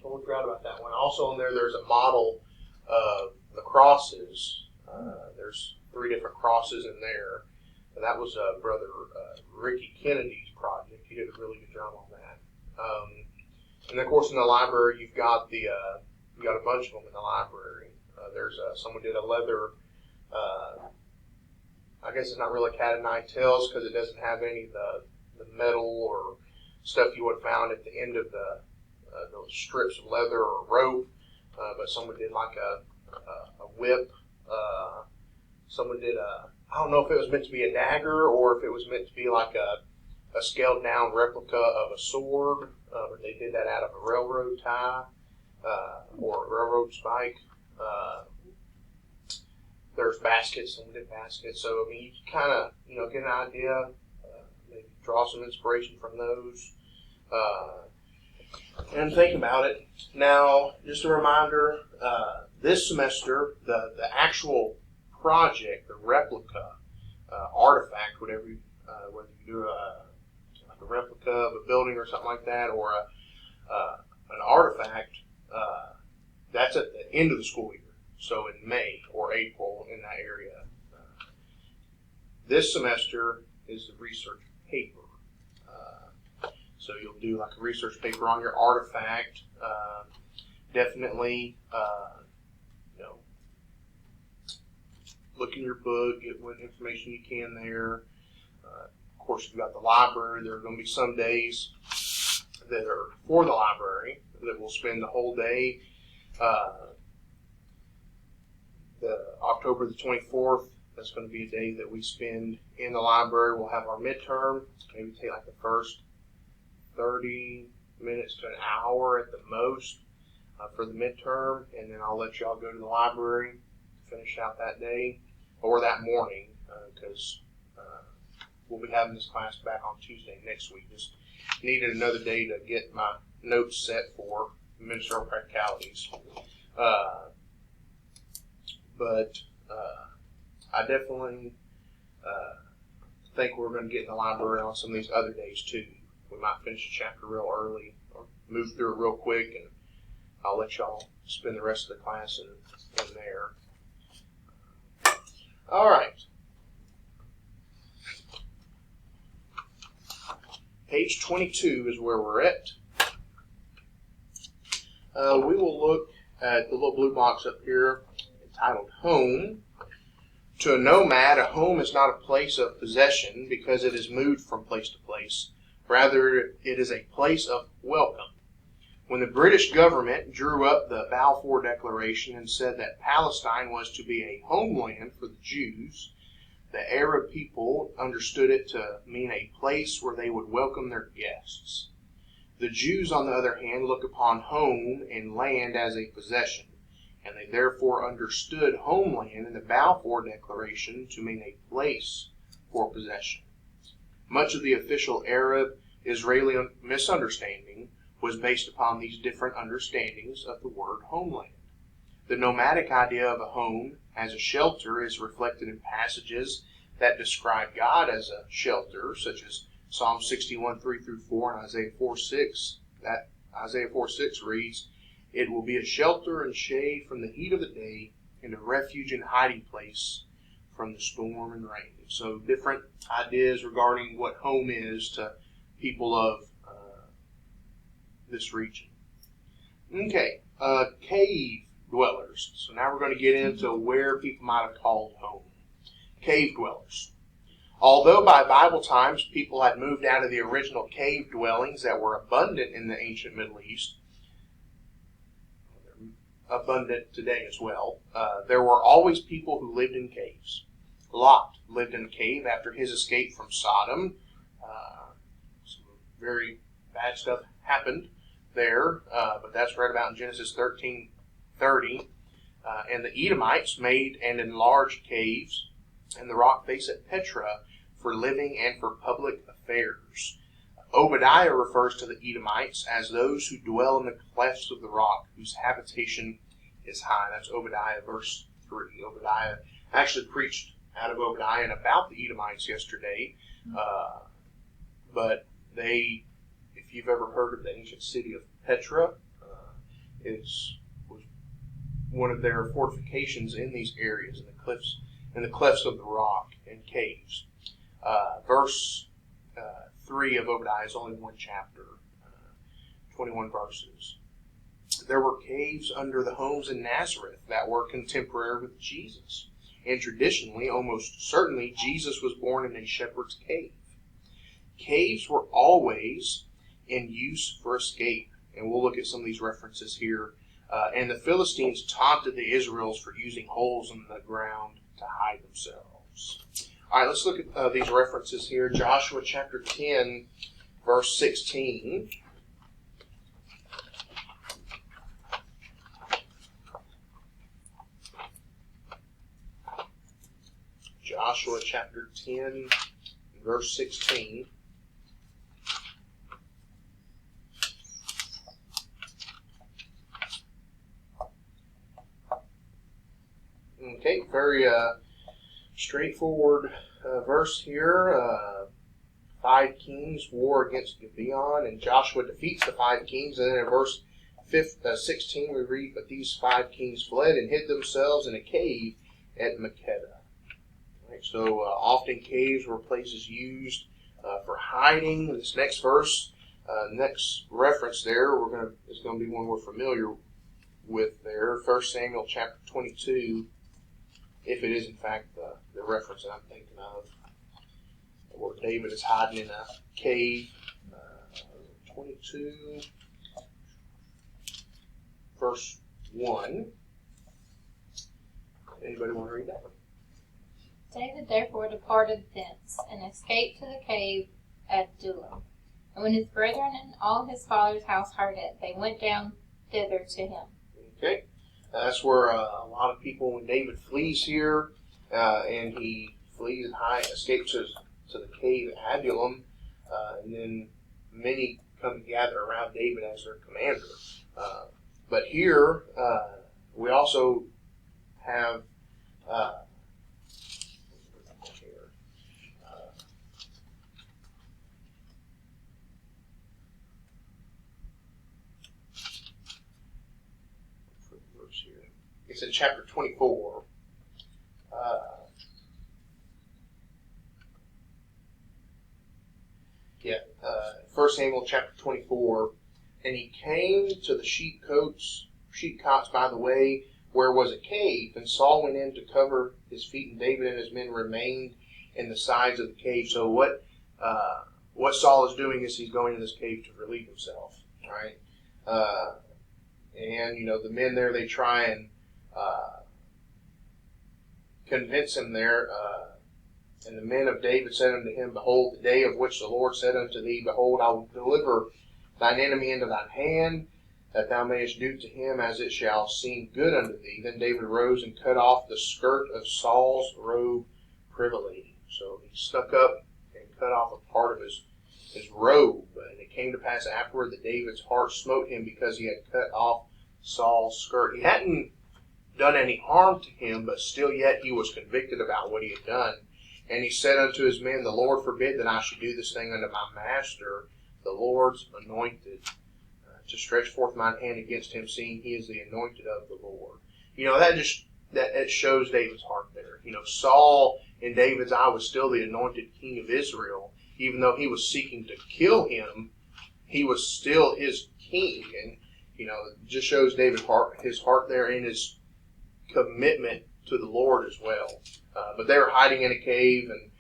totally forgot about that one. Also in there's a model of the crosses. There's 3 different crosses in there. And that was Brother Ricky Kennedy's project. He did a really good job on that. And of course, in the library, you've got a bunch of them in the library. There's someone did a leather. I guess it's not really cat o' nine tails because it doesn't have any of the metal or stuff you would have found at the end of those strips of leather or rope. But someone did like a whip. Someone did I don't know if it was meant to be a dagger or if it was meant to be like a scaled down replica of a sword, but they did that out of a railroad tie or a railroad spike. There's baskets, someone did baskets. So, I mean, you can kind of, get an idea, maybe draw some inspiration from those, and think about it. Now, just a reminder, this semester, the actual project, the replica, artifact, whether you do a replica of a building or something like that, or an artifact, that's at the end of the school year. So in May or April in that area. This semester is the research paper. So you'll do like a research paper on your artifact. Definitely, look in your book, get what information you can there. Of course, you've got the library. There are going to be some days that are for the library that we'll spend the whole day. October the 24th, that's going to be a day that we spend in the library. We'll have our midterm, maybe take like the first 30 minutes to an hour at the most for the midterm, and then I'll let y'all go to the library to finish out that day or that morning because we'll be having this class back on Tuesday next week. Just needed another day to get my notes set for ministerial practicalities. But I definitely think we're going to get in the library on some of these other days too. We might finish a chapter real early or move through it real quick, and I'll let y'all spend the rest of the class in there. All right. Page 22 is where we're at. We will look at the little blue box up here entitled Home. To a nomad, a home is not a place of possession because it is moved from place to place. Rather, it is a place of welcome. When the British government drew up the Balfour Declaration and said that Palestine was to be a homeland for the Jews, the Arab people understood it to mean a place where they would welcome their guests. The Jews, on the other hand, look upon home and land as a possession, and they therefore understood homeland in the Balfour Declaration to mean a place for possession. Much of the official Arab-Israeli misunderstanding was based upon these different understandings of the word homeland. The nomadic idea of a home as a shelter is reflected in passages that describe God as a shelter, such as Psalm 61, 3-4, and Isaiah 4:6. That Isaiah 4:6 reads, "It will be a shelter and shade from the heat of the day, and a refuge and hiding place from the storm and rain." So different ideas regarding what home is to people of this region. Okay, cave dwellers. So now we're going to get into where people might have called home. Cave dwellers. Although by Bible times people had moved out of the original cave dwellings that were abundant in the ancient Middle East, abundant today as well, there were always people who lived in caves. Lot lived in a cave after his escape from Sodom. Some very bad stuff happened there, but that's read about in Genesis 13:30. And the Edomites made and enlarged caves in the rock face at Petra for living and for public affairs. Obadiah refers to the Edomites as those who dwell in the clefts of the rock, whose habitation is high. That's Obadiah verse 3. Obadiah actually preached out of Obadiah and about the Edomites yesterday. But they, if you've ever heard of the ancient city of Petra, was one of their fortifications in these areas, in the clefts of the rock and caves. Verse 3 of Obadiah is only one chapter, 21 verses. There were caves under the homes in Nazareth that were contemporary with Jesus. And traditionally, almost certainly, Jesus was born in a shepherd's cave. Caves were always in use for escape. And we'll look at some of these references here. And the Philistines taunted the Israelites for using holes in the ground to hide themselves. All right, let's look at these references here. Joshua chapter 10, verse 16. Joshua chapter 10, verse 16. Okay, very straightforward verse here. 5 kings war against Gibeon, and Joshua defeats the 5 kings. And then in verse 16 we read, "But these 5 kings fled and hid themselves in a cave at Makkedah." Right, so often caves were places used for hiding. This next verse, next reference there, is going to be one we're familiar with there. 1 Samuel chapter 22. If it is, in fact, the reference that I'm thinking of, where David is hiding in a cave. 22, verse 1. Anybody want to read that one? David therefore departed thence, and escaped to the cave at Adullam. And when his brethren and all his father's house heard it, they went down thither to him. Okay. That's where a lot of people, when David flees here, and he flees and escapes to the cave at Adullam, and then many come to gather around David as their commander. But here, we also have it's in chapter 24. 1 Samuel chapter 24. And he came to the sheepcotes by the way, where was a cave, and Saul went in to cover his feet, and David and his men remained in the sides of the cave. So what Saul is doing is he's going in this cave to relieve himself, right? And the men there, they try and convince him there. And the men of David said unto him, Behold, the day of which the Lord said unto thee, Behold, I will deliver thine enemy into thine hand, that thou mayest do to him as it shall seem good unto thee. Then David arose and cut off the skirt of Saul's robe privily. So he stuck up and cut off a part of his robe. And it came to pass afterward that David's heart smote him because he had cut off Saul's skirt. He hadn't done any harm to him, but still yet he was convicted about what he had done. And he said unto his men, The Lord forbid that I should do this thing unto my master, the Lord's anointed, to stretch forth mine hand against him, seeing he is the anointed of the Lord. That shows David's heart there. Saul, in David's eye, was still the anointed king of Israel. Even though he was seeking to kill him, he was still his king. And, it just shows David's heart, his heart there, and his commitment to the Lord as well. But they were hiding in a cave, and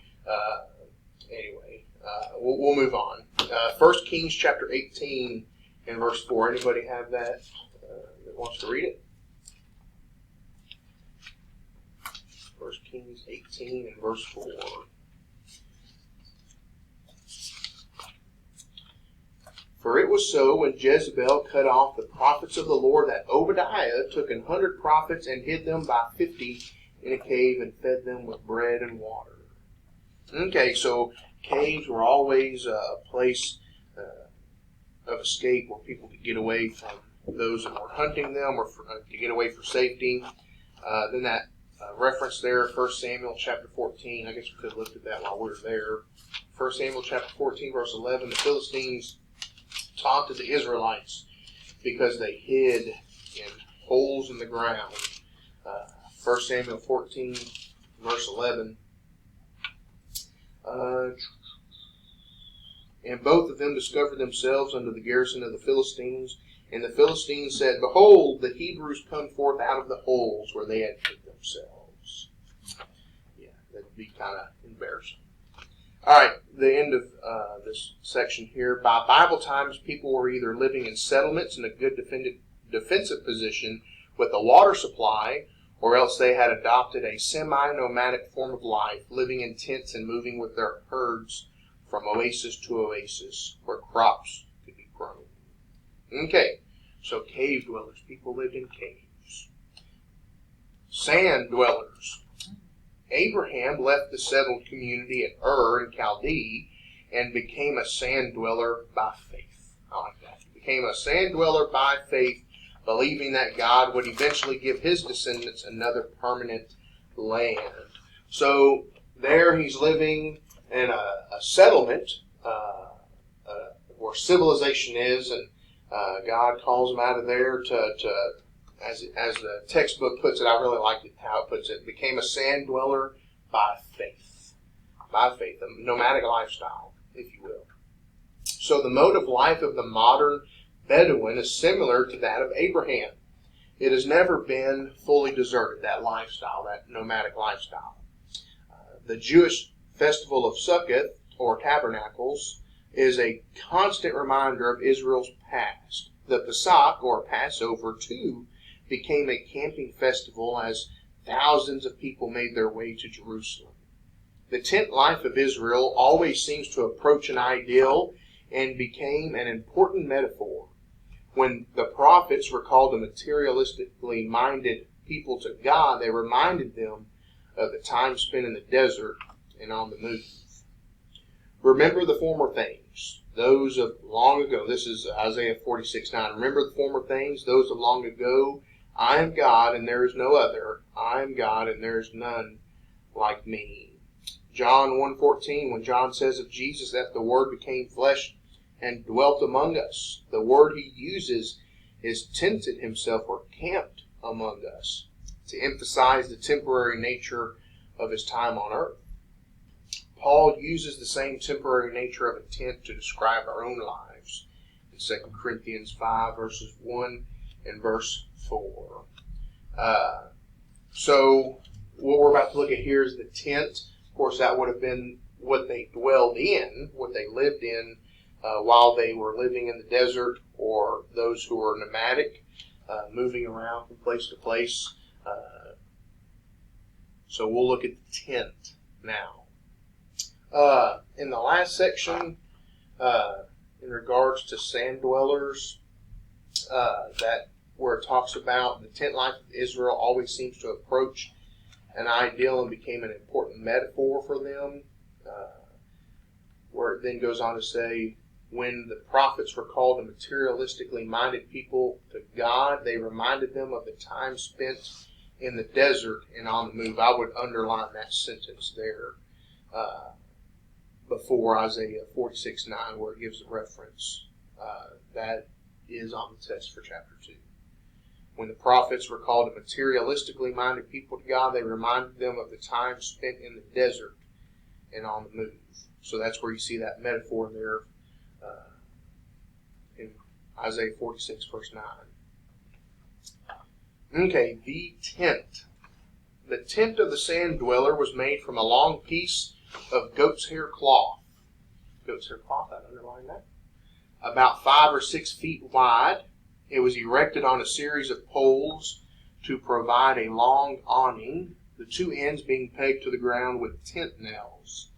anyway, we'll move on. 1 Kings chapter 18 and verse 4. Anybody have that wants to read it? 1 Kings 18 and verse 4. For it was so when Jezebel cut off the prophets of the Lord that Obadiah took 100 prophets and hid them by 50 in a cave and fed them with bread and water. Okay, so caves were always a place of escape where people could get away from those that were hunting them, or to get away for safety. Then that reference there, 1 Samuel chapter 14. I guess we could have looked at that while we were there. 1 Samuel chapter 14, verse 11. The Philistines taunted the Israelites because they hid in holes in the ground. 1 Samuel 14, verse 11. And both of them discovered themselves under the garrison of the Philistines. And the Philistines said, Behold, the Hebrews come forth out of the holes where they had hid themselves. Yeah, that'd be kind of embarrassing. All right, the end of this section here. By Bible times, people were either living in settlements in a good defensive position with a water supply, or else they had adopted a semi-nomadic form of life, living in tents and moving with their herds from oasis to oasis where crops could be grown. Okay, so cave dwellers. People lived in caves. Sand dwellers. Abraham left the settled community at Ur in Chaldee and became a sand dweller by faith. I like that. He became a sand dweller by faith, believing that God would eventually give his descendants another permanent land. So there he's living in a settlement where civilization is, and God calls him out of there to as the textbook puts it, I really like it how it puts it, became a sand dweller by faith. By faith, a nomadic lifestyle, if you will. So the mode of life of the modern Bedouin is similar to that of Abraham. It has never been fully deserted, that lifestyle, that nomadic lifestyle. The Jewish festival of Sukkot, or Tabernacles, is a constant reminder of Israel's past. The Pesach, or Passover, too, became a camping festival as thousands of people made their way to Jerusalem. The tent life of Israel always seems to approach an ideal and became an important metaphor. When the prophets recalled a materialistically minded people to God, they reminded them of the time spent in the desert and on the move. Remember the former things, those of long ago. This is Isaiah 46:9. Remember the former things, those of long ago. I am God and there is no other. I am God and there is none like me. John 1:14, when John says of Jesus that the Word became flesh and dwelt among us, the word he uses is tented himself or camped among us to emphasize the temporary nature of his time on earth. Paul uses the same temporary nature of a tent to describe our own lives in 2 Corinthians 5, verses 1 and verse 4. So what we're about to look at here is the tent. Of course, that would have been what they dwelled in, what they lived in while they were living in the desert, or those who were nomadic, moving around from place to place. So we'll look at the tent now. In the last section, in regards to sand dwellers, that where it talks about the tent life of Israel always seems to approach an ideal and became an important metaphor for them. where it then goes on to say, when the prophets recalled a materialistically minded people to God, they reminded them of the time spent in the desert and on the move. I would underline that sentence there before Isaiah 46:9, where it gives the reference. That is on the text for chapter 2. When the prophets recalled a materialistically minded people to God, they reminded them of the time spent in the desert and on the move. So that's where you see that metaphor there in Isaiah 46, verse 9. Okay, the tent. The tent of the sand dweller was made from a long piece of goat's hair cloth. Goat's hair cloth, I'd underline that. About 5 or 6 feet wide. It was erected on a series of poles to provide a long awning, the two ends being pegged to the ground with tent nails.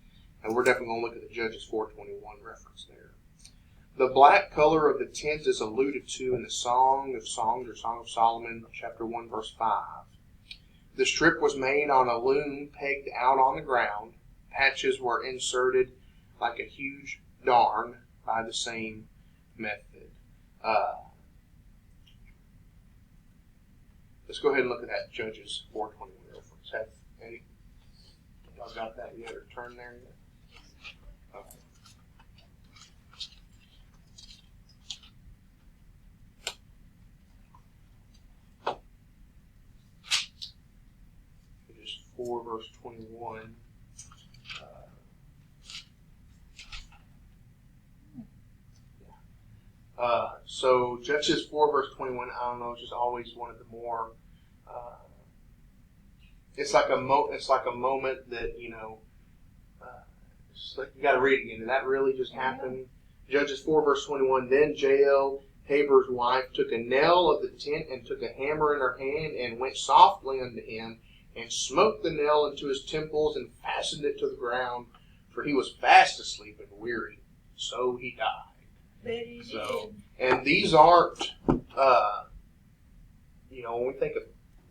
And we're definitely going to look at the Judges 4:21 reference there. The black color of the tent is alluded to in the Song of Songs, or Song of Solomon, chapter 1, verse 5. The strip was made on a loom pegged out on the ground. Patches were inserted like a huge darn by the same method. Let's go ahead and look at that Judges 4:21 reference. Have any? Y'all got that yet, or turn there yet? Okay. Judges 4, verse 21. So Judges 4, verse 21, I don't know, it's just always one of the more, it's like a moment that, you know, it's like you got to read it again. Did that really just happen? Yeah. Judges 4, verse 21, then Jael, Heber's wife, took a nail of the tent and took a hammer in her hand and went softly unto him and smote the nail into his temples and fastened it to the ground, for he was fast asleep and weary. So he died. So, and these aren't, you know, when we think of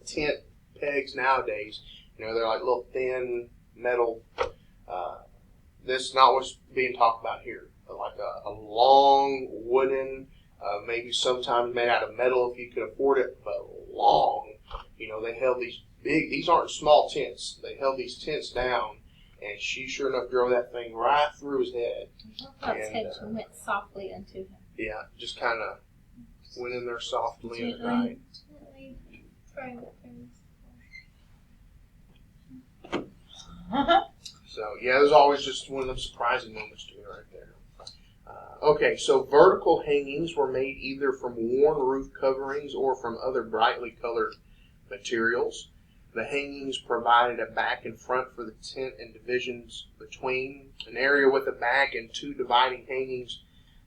tent pegs nowadays, you know, they're like little thin metal. This is not what's being talked about here. Like a long wooden, maybe sometimes made out of metal if you could afford it, but long. You know, they held these big, these aren't small tents. They held these tents down, and she sure enough drove that thing right through his head. God's head went softly unto him. Yeah, just kind of went in there softly at night. So, yeah, there's always just one of those surprising moments to me right there. Okay, so vertical hangings were made either from worn roof coverings or from other brightly colored materials. The hangings provided a back and front for the tent and divisions between. An area with a back and two dividing hangings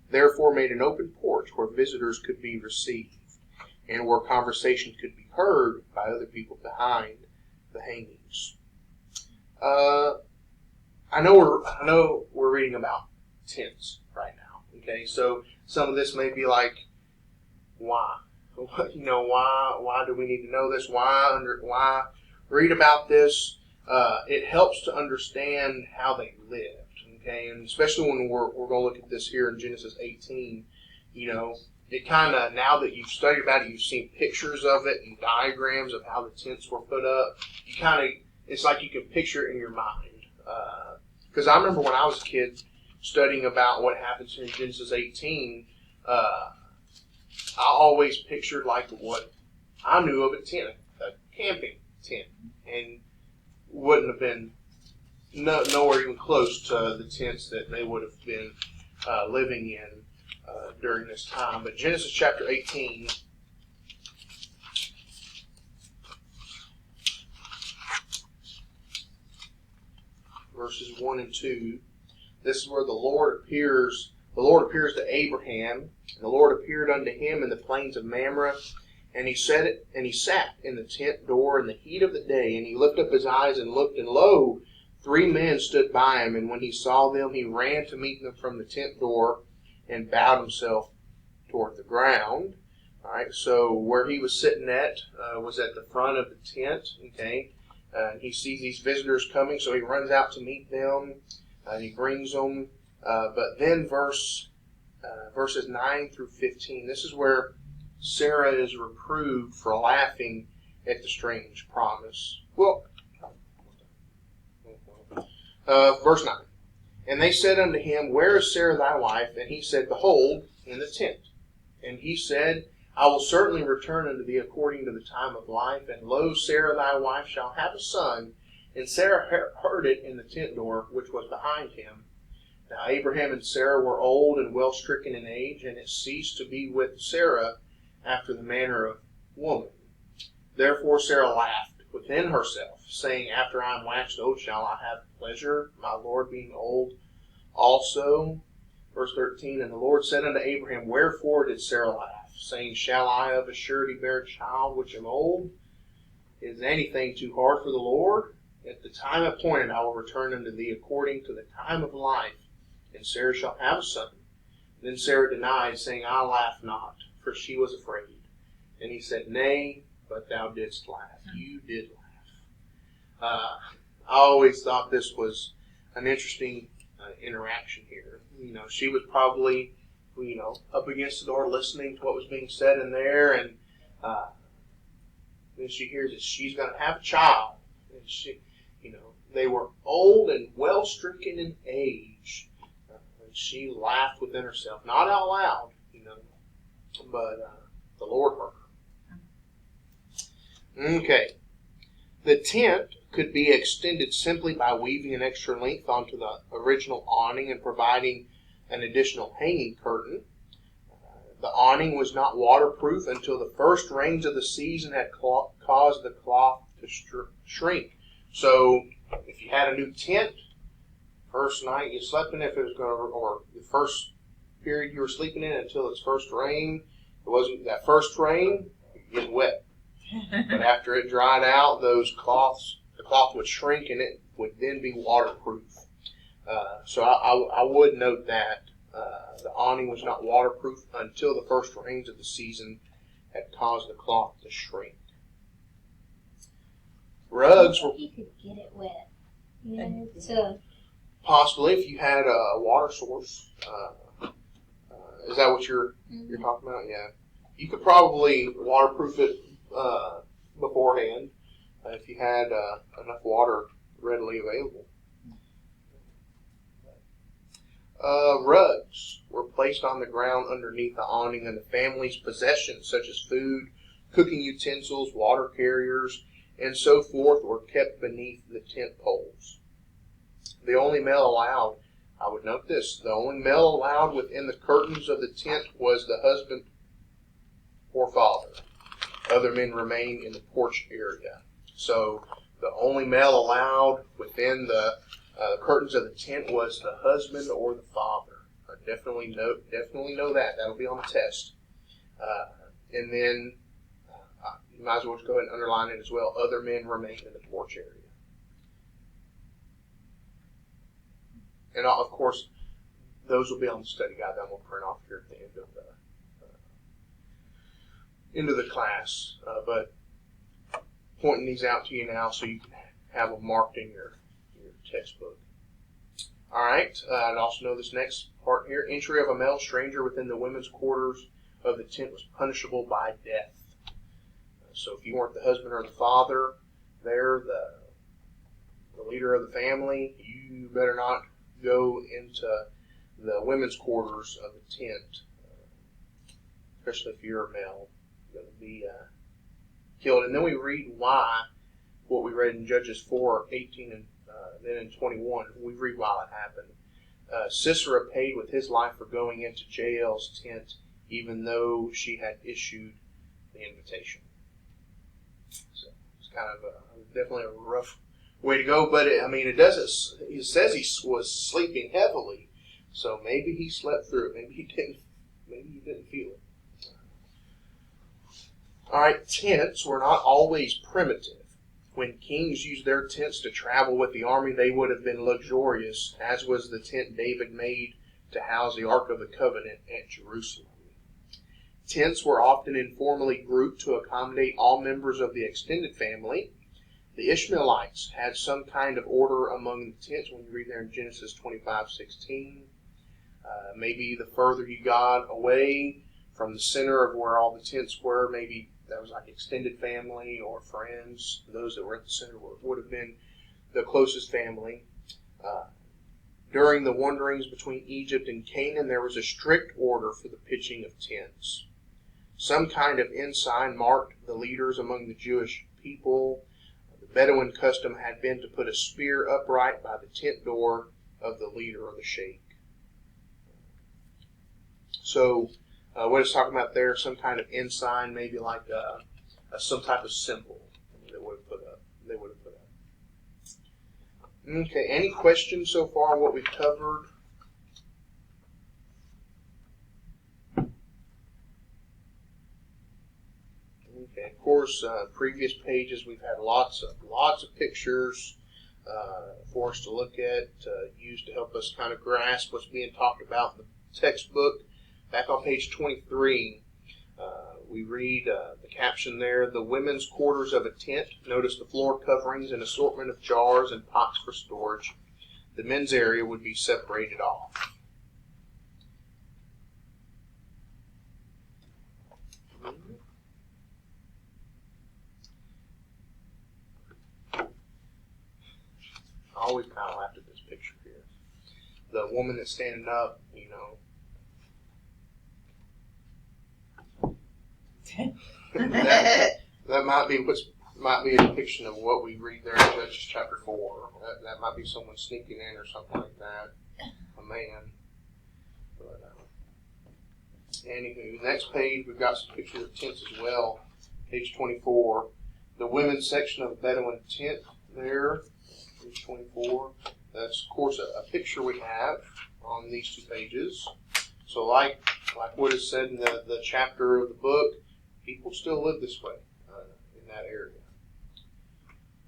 therefore made an open porch where visitors could be received and where conversation could be heard by other people behind the hangings. I know we're reading about tents right now. Okay, so some of this may be like, why? You know, why do we need to know this? Why read about this? It helps to understand how they lived. Okay, and especially when we're going to look at this here in Genesis 18, you know, it kind of, now that you've studied about it, you've seen pictures of it and diagrams of how the tents were put up. You kind of, it's like you can picture it in your mind. Because I remember when I was a kid studying about what happens here in Genesis 18, I always pictured like what I knew of a tent, a camping tent, and wouldn't have been nowhere even close to the tents that they would have been living in during this time. But Genesis chapter 18, verses 1 and 2, this is where the Lord appears. The Lord appears to Abraham, and the Lord appeared unto him in the plains of Mamre, and he sat in the tent door in the heat of the day, and he lifted up his eyes and looked, and lo, 3 men stood by him, and when he saw them, he ran to meet them from the tent door and bowed himself toward the ground. All right, so where he was sitting at was at the front of the tent. Okay, he sees these visitors coming, so he runs out to meet them, and he brings them But then verses 9 through 15, this is where Sarah is reproved for laughing at the strange promise. Well, verse 9. And they said unto him, Where is Sarah thy wife? And he said, Behold, in the tent. And he said, I will certainly return unto thee according to the time of life. And lo, Sarah thy wife shall have a son. And Sarah heard it in the tent door, which was behind him. Now Abraham and Sarah were old and well stricken in age, and it ceased to be with Sarah after the manner of woman. Therefore Sarah laughed within herself, saying, After I am waxed old, shall I have pleasure, my Lord being old also? Verse 13, And the Lord said unto Abraham, Wherefore did Sarah laugh, saying, Shall I of a surety bear a child which am old? Is anything too hard for the Lord? At the time appointed I will return unto thee according to the time of life, and Sarah shall have a son. Then Sarah denied, saying, I laugh not, for she was afraid. And he said, Nay, but thou didst laugh. You did laugh. I always thought this was an interesting interaction here. She was probably, up against the door listening to what was being said in there, and then she hears that she's going to have a child. And they were old and well stricken in age. And she laughed within herself, not out loud, but the Lord heard her. Okay. The tent could be extended simply by weaving an extra length onto the original awning and providing an additional hanging curtain. The awning was not waterproof until the first rains of the season had caused the cloth to shrink. So, if you had a new tent, first night you slept in, if it was going to, or the first period you were sleeping in until its first rain, it wasn't that first rain, it get wet. But after it dried out, the cloth would shrink and it would then be waterproof. So I would note that the awning was not waterproof until the first rains of the season had caused the cloth to shrink. Rugs were... You could get it wet. Possibly, if you had a water source. Is that what you're talking about? Yeah. You could probably waterproof it beforehand if you had enough water readily available. Rugs were placed on the ground underneath the awning, and the family's possessions, such as food, cooking utensils, water carriers, and so forth, were kept beneath the tent poles. The only male allowed, I would note this, the only male allowed within the curtains of the tent was the husband or father. Other men remained in the porch area. So the only male allowed within the curtains of the tent was the husband or the father. Definitely know that. That'll be on the test. And then you might as well just go ahead and underline it as well. Other men remained in the porch area. And of course, those will be on the study guide that I'm going to print off here at the end of the class. But pointing these out to you now so you can have them marked in your textbook. All right. I'd also know this next part here. Entry of a male stranger within the women's quarters of the tent was punishable by death. So if you weren't the husband or the father there, the leader of the family, you better not go into the women's quarters of the tent, especially if you're a male. You're going to be killed. And then we read why, what we read in Judges 4:18 and then in 21, we read why it happened. Sisera paid with his life for going into Jael's tent, even though she had issued the invitation. So it's kind of definitely a rough way to go, but it doesn't. It says he was sleeping heavily, so maybe he slept through it. Maybe he didn't feel it. All right, tents were not always primitive. When kings used their tents to travel with the army, they would have been luxurious, as was the tent David made to house the Ark of the Covenant at Jerusalem. Tents were often informally grouped to accommodate all members of the extended family. The Ishmaelites had some kind of order among the tents when you read there in Genesis 25:16. Maybe the further you got away from the center of where all the tents were, maybe that was like extended family or friends. Those that were at the center would have been the closest family. During the wanderings between Egypt and Canaan, there was a strict order for the pitching of tents. Some kind of ensign marked the leaders among the Jewish people. The Bedouin custom had been to put a spear upright by the tent door of the leader or the sheikh. So, what it's talking about there, some kind of ensign, maybe like some type of symbol they would have put up. Okay, any questions so far on what we've covered? Okay, of course, previous pages we've had lots of pictures for us to look at, used to help us kind of grasp what's being talked about in the textbook. Back on page 23, we read the caption there, the women's quarters of a tent. Notice the floor coverings and assortment of jars and pots for storage. The men's area would be separated off. I always kind of laughed at this picture here. The woman that's standing up, that might be a depiction of what we read there in Judges chapter 4. That might be someone sneaking in or something like that. A man. But anywho, next page we've got some pictures of tents as well. Page 24. The women's section of the Bedouin tent there. Page 24. That's of course a picture we have on these two pages. So like what is said in the chapter of the book, people still live this way in that area.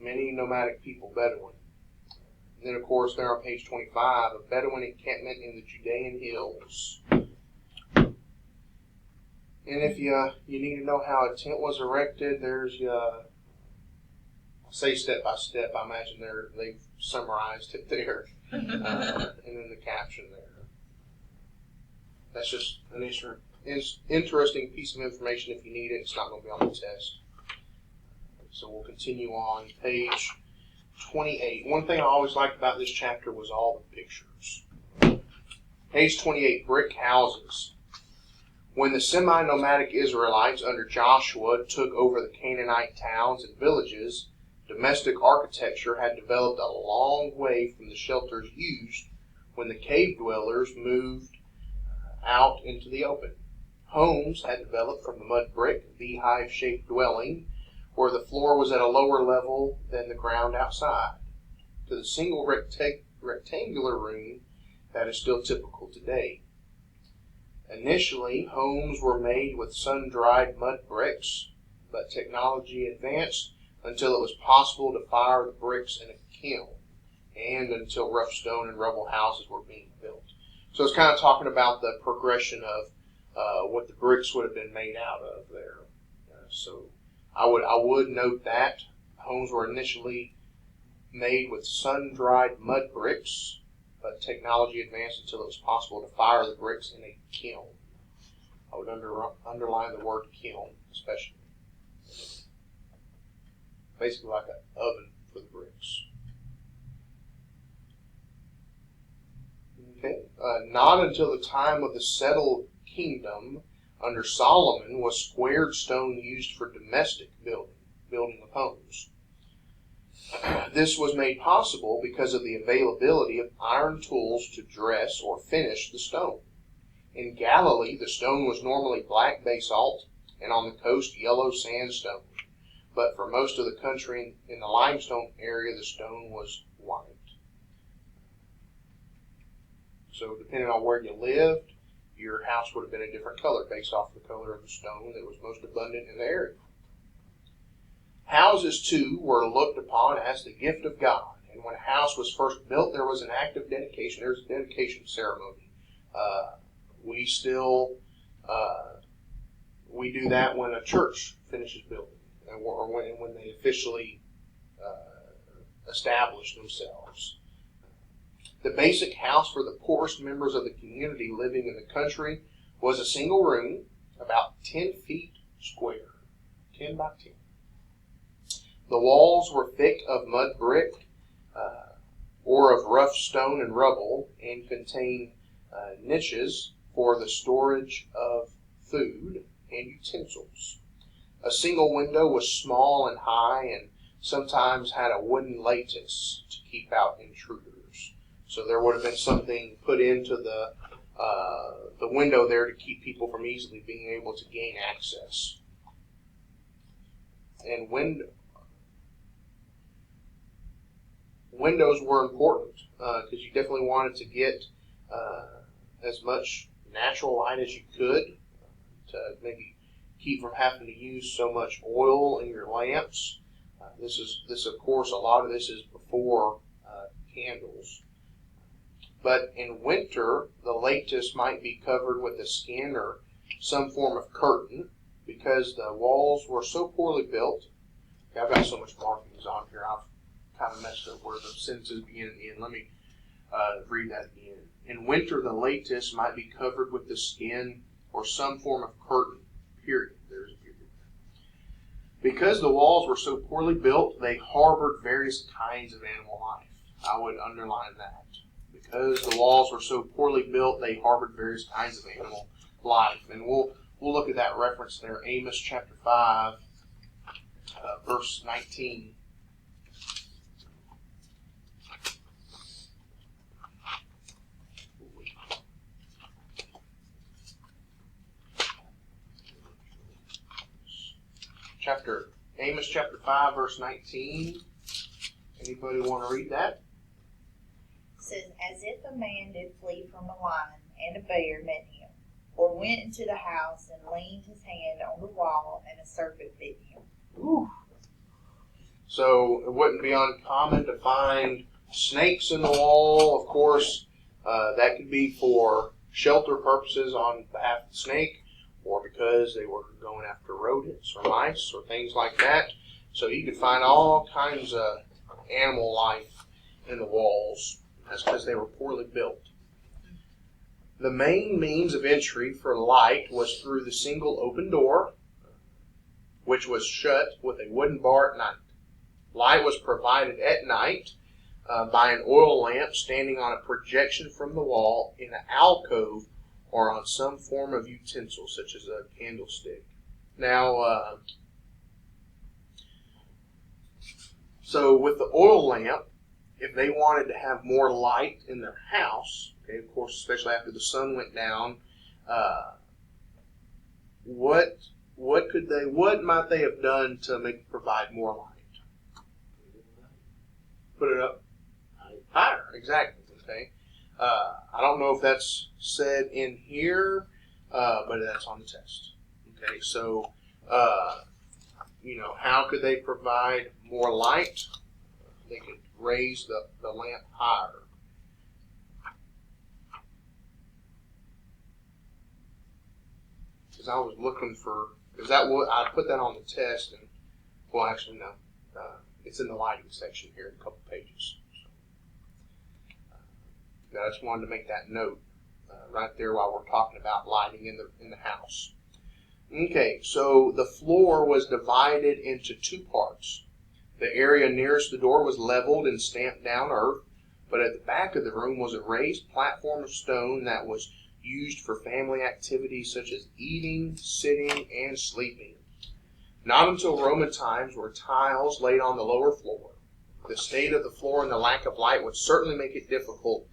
Many nomadic people, Bedouin. And then, of course, there on page 25, a Bedouin encampment in the Judean hills. And if you need to know how a tent was erected, there's say step by step. I imagine they've summarized it there, and then the caption there. That's just an interesting piece of information if you need it. It's not going to be on the test. So we'll continue on page 28. One thing I always liked about this chapter was all the pictures. Page 28, brick houses. When the semi-nomadic Israelites under Joshua took over the Canaanite towns and villages, domestic architecture had developed a long way from the shelters used when the cave dwellers moved out into the open. Homes had developed from the mud brick, beehive-shaped dwelling, where the floor was at a lower level than the ground outside, to the single rectangular room that is still typical today. Initially, homes were made with sun-dried mud bricks, but technology advanced until it was possible to fire the bricks in a kiln, and until rough stone and rubble houses were being built. So it's kind of talking about the progression of what the bricks would have been made out of there. So I would note that homes were initially made with sun-dried mud bricks, but technology advanced until it was possible to fire the bricks in a kiln. I would underline the word kiln, especially. Basically like an oven for the bricks. Okay. Not until the time of the settled kingdom under Solomon was squared stone used for domestic building of homes. This was made possible because of the availability of iron tools to dress or finish the stone. In Galilee, the stone was normally black basalt, and on the coast, yellow sandstone. But for most of the country in the limestone area, the stone was white. So depending on where you lived, your house would have been a different color based off the color of the stone that was most abundant in the area. Houses, too, were looked upon as the gift of God. And when a house was first built, there was an act of dedication. There was a dedication ceremony. We still we do that when a church finishes building, or when they officially establish themselves. The basic house for the poorest members of the community living in the country was a single room, about 10 feet square, 10 by 10. The walls were thick of mud brick or of rough stone and rubble, and contained niches for the storage of food and utensils. A single window was small and high, and sometimes had a wooden lattice to keep out intruders. So there would have been something put into the window there to keep people from easily being able to gain access. And windows were important because you definitely wanted to get as much natural light as you could to maybe keep from having to use so much oil in your lamps. This of course, a lot of this is before candles. But in winter, the lattice might be covered with a skin or some form of curtain because the walls were so poorly built. I've got so much markings on here, I've kind of messed up where the sentences begin and end. Let me read that again. In winter, the lattice might be covered with the skin or some form of curtain, period. There's a period. Because the walls were so poorly built, they harbored various kinds of animal life. I would underline that. Because the walls were so poorly built, they harbored various kinds of animal life. And we'll look at that reference there, Amos chapter 5, verse 19. Amos chapter 5, verse 19. Anybody want to read that? It says, as if a man did flee from a lion, and a bear met him, or went into the house and leaned his hand on the wall, and a serpent bit him. Ooh. So it wouldn't be uncommon to find snakes in the wall. Of course, that could be for shelter purposes on behalf of the snake, or because they were going after rodents or mice or things like that. So you could find all kinds of animal life in the walls. That's because they were poorly built. The main means of entry for light was through the single open door, which was shut with a wooden bar at night. Light was provided at night by an oil lamp standing on a projection from the wall in an alcove or on some form of utensil, such as a candlestick. Now, so with the oil lamp, if they wanted to have more light in their house, okay, of course, especially after the sun went down, what might they have done to provide more light? Put it up higher, exactly. Okay, I don't know if that's said in here, but that's on the test. Okay, so how could they provide more light? They could raise the lamp higher. Because I was looking for, I put that on the test, and well, actually no, it's in the lighting section here in a couple pages. So, I just wanted to make that note right there while we're talking about lighting in the house. Okay, so the floor was divided into two parts. The area nearest the door was leveled and stamped down earth, but at the back of the room was a raised platform of stone that was used for family activities such as eating, sitting, and sleeping. Not until Roman times were tiles laid on the lower floor. The state of the floor and the lack of light would certainly make it difficult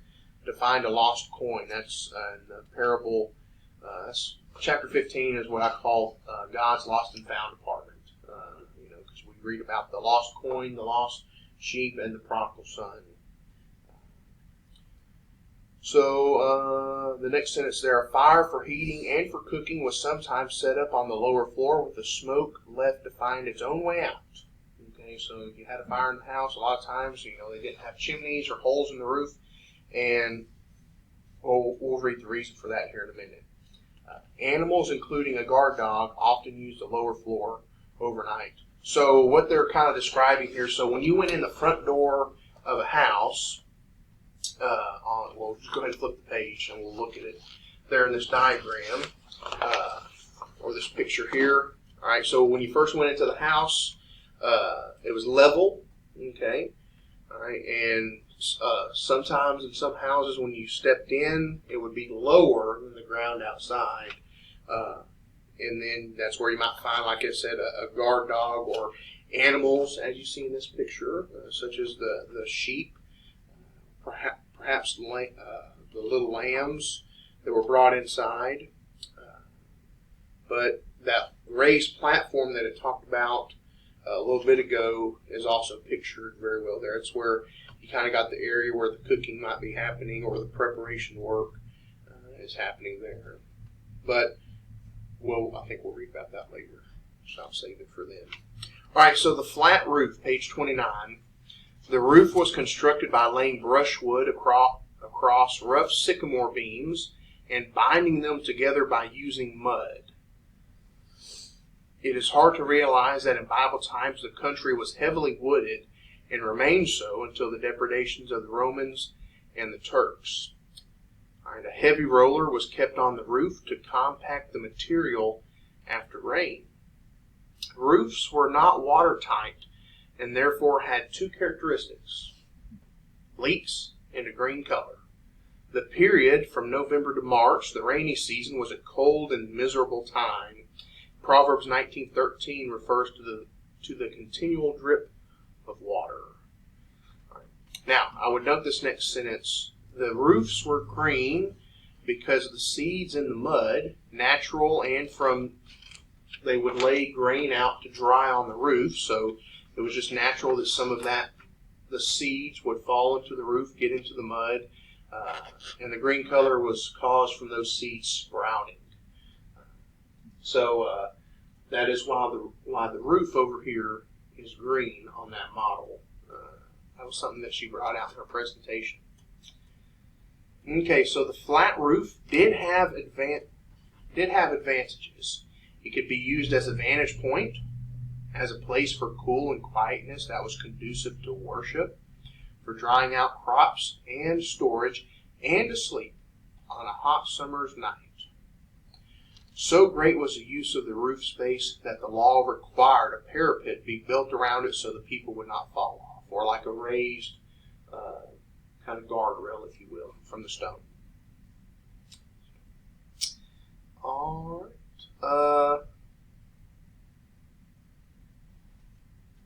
to find a lost coin. That's in the parable. Chapter 15 is what I call God's lost and found department. Because we read about the lost coin, the lost sheep, and the prodigal son. So the next sentence there, a fire for heating and for cooking was sometimes set up on the lower floor with the smoke left to find its own way out. Okay, so if you had a fire in the house, a lot of times, they didn't have chimneys or holes in the roof, and we'll read the reason for that here in a minute. Animals, including a guard dog, often used the lower floor overnight. So what they're kind of describing here, so when you went in the front door of a house, We'll just go ahead and flip the page and we'll look at it there in this diagram, or this picture here. All right, so when you first went into the house, it was level, okay? All right, and sometimes in some houses when you stepped in, it would be lower than the ground outside. And then that's where you might find, like I said, a guard dog or animals, as you see in this picture, such as the sheep, perhaps the little lambs that were brought inside. But that raised platform that it talked about a little bit ago is also pictured very well there. It's where you kind of got the area where the cooking might be happening or the preparation work is happening there. But I think we'll read about that later, so I'll save it for then. All right, so the flat roof, page 29. The roof was constructed by laying brushwood across rough sycamore beams and binding them together by using mud. It is hard to realize that in Bible times the country was heavily wooded and remained so until the depredations of the Romans and the Turks. Right, a heavy roller was kept on the roof to compact the material after rain. Roofs were not watertight and therefore had two characteristics: leaks and a green color. The period from November to March, the rainy season, was a cold and miserable time. Proverbs 19:13 refers to the continual drip of water. Right. Now, I would note this next sentence. The roofs were green because the seeds in the mud, natural and they would lay grain out to dry on the roof, so it was just natural that some of the seeds would fall into the roof, get into the mud, and the green color was caused from those seeds sprouting. So that is why the roof over here is green on that model. That was something that she brought out in her presentation. Okay, so the flat roof did have advantages. It could be used as a vantage point, as a place for cool and quietness that was conducive to worship, for drying out crops and storage, and to sleep on a hot summer's night. So great was the use of the roof space that the law required a parapet be built around it so the people would not fall off, or like a raised kind of guardrail, if you will, from the stone. All right.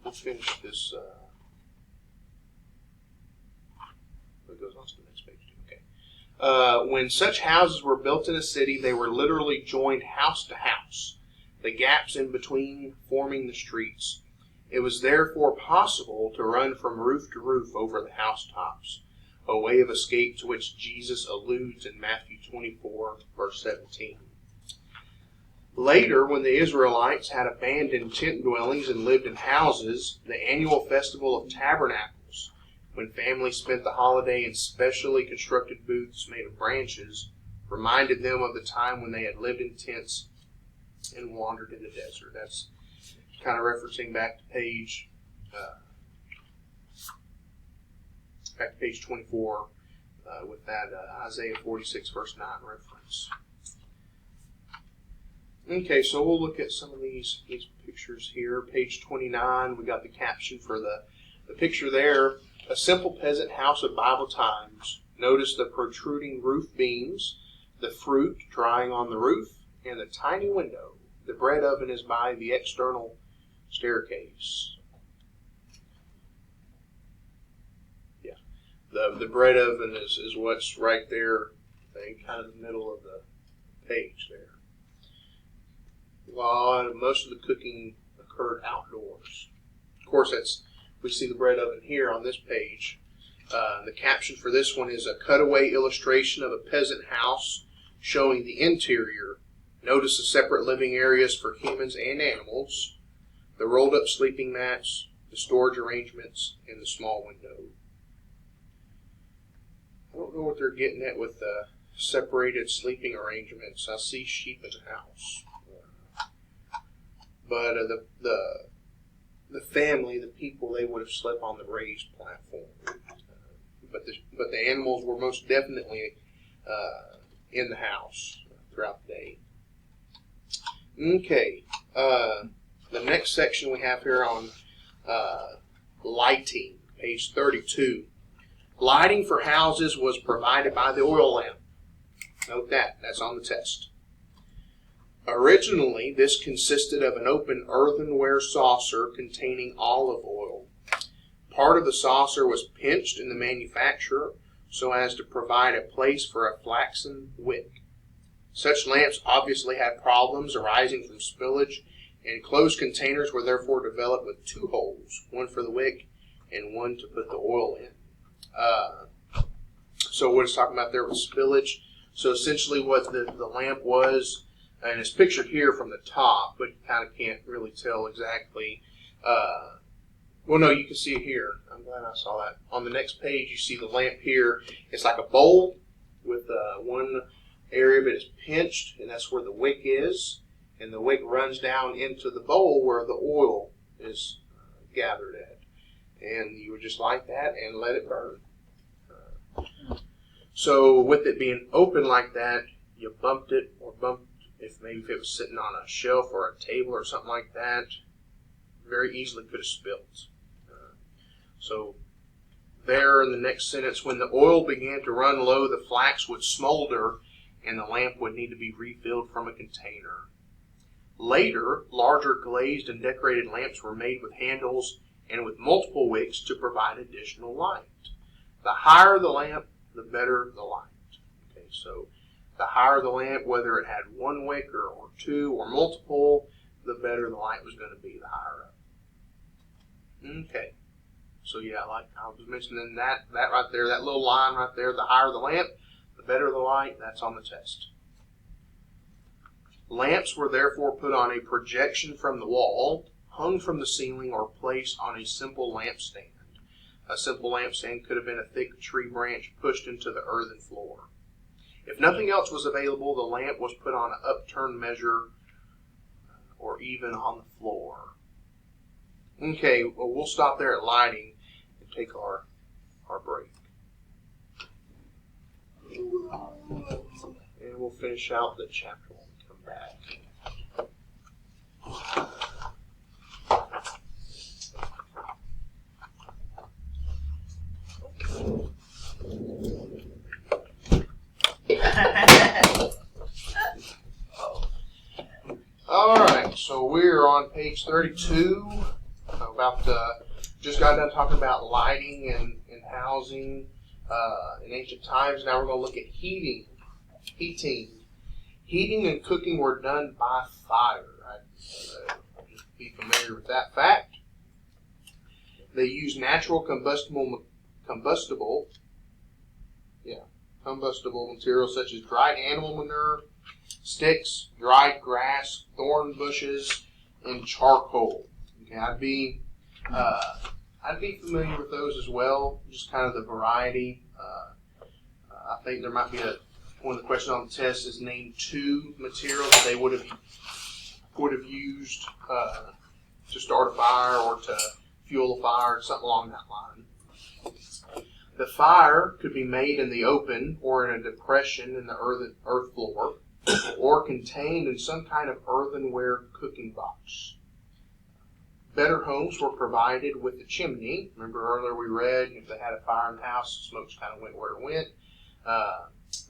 Let's finish this. It goes on to the next page. Okay. When such houses were built in a city, they were literally joined house to house, the gaps in between forming the streets. It was therefore possible to run from roof to roof over the housetops, a way of escape to which Jesus alludes in Matthew 24, verse 17. Later, when the Israelites had abandoned tent dwellings and lived in houses, the annual festival of tabernacles, when families spent the holiday in specially constructed booths made of branches, reminded them of the time when they had lived in tents and wandered in the desert. That's kind of referencing back to page 24 with that Isaiah 46 verse 9 reference. Okay, so we'll look at some of these pictures here. Page 29, we got the caption for the picture there. A simple peasant house of Bible times. Notice the protruding roof beams, the fruit drying on the roof, and the tiny window. The bread oven is by the external staircase. Yeah, the bread oven is what's right there, I think, kind of in the middle of the page there. Most of the cooking occurred outdoors. Of course, we see the bread oven here on this page. The caption for this one is a cutaway illustration of a peasant house showing the interior. Notice the separate living areas for humans and animals, the rolled up sleeping mats, the storage arrangements, and the small window. I don't know what they're getting at with the separated sleeping arrangements. I see sheep in the house. But the family, the people, they would have slept on the raised platform. but the animals were most definitely in the house throughout the day. Okay, the next section we have here on lighting, page 32. Lighting for houses was provided by the oil lamp. Note that. That's on the test. Originally, this consisted of an open earthenware saucer containing olive oil. Part of the saucer was pinched in the manufacture so as to provide a place for a flaxen wick. Such lamps obviously had problems arising from spillage, and closed containers were therefore developed with 2 holes, one for the wick and one to put the oil in. So what it's talking about there was spillage. So essentially what the lamp was, and it's pictured here from the top, but you kind of can't really tell exactly. Well, no, you can see it here. I'm glad I saw that. On the next page, you see the lamp here. It's like a bowl with one area of it is pinched, and that's where the wick is. And the wick runs down into the bowl where the oil is gathered at. And you would just light that and let it burn. So with it being open like that, you bumped it, or if it was sitting on a shelf or a table or something like that, very easily could have spilled. So there in the next sentence, when the oil began to run low, the flax would smolder and the lamp would need to be refilled from a container. Later, larger glazed and decorated lamps were made with handles and with multiple wicks to provide additional light. The higher the lamp, the better the light. Okay, so the higher the lamp, whether it had 1 wick or 2 or multiple, the better the light was going to be, the higher up. Okay, so yeah, like I was mentioning, that right there, that little line right there, the higher the lamp, the better the light. That's on the test. Lamps were therefore put on a projection from the wall, hung from the ceiling, or placed on a simple lampstand. A simple lampstand could have been a thick tree branch pushed into the earthen floor. If nothing else was available, the lamp was put on an upturned measure or even on the floor. Okay, well, we'll stop there at lighting and take our break. And we'll finish out the chapter when we come back. All right, so we're on page 32. Just got done talking about lighting and housing in ancient times. Now we're going to look at heating. Heating and cooking were done by fire. Just be familiar with that fact. They used natural combustible materials such as dried animal manure, sticks, dried grass, thorn bushes, and charcoal. Okay, I'd be familiar with those as well. Just kind of the variety. I think there might be one of the questions on the test is name 2 materials that they would have used to start a fire or to fuel a fire, something along that line. The fire could be made in the open or in a depression in the earth floor, or contained in some kind of earthenware cooking box. Better homes were provided with a chimney. Remember earlier we read if they had a fire in the house, the smoke kind of went where it went.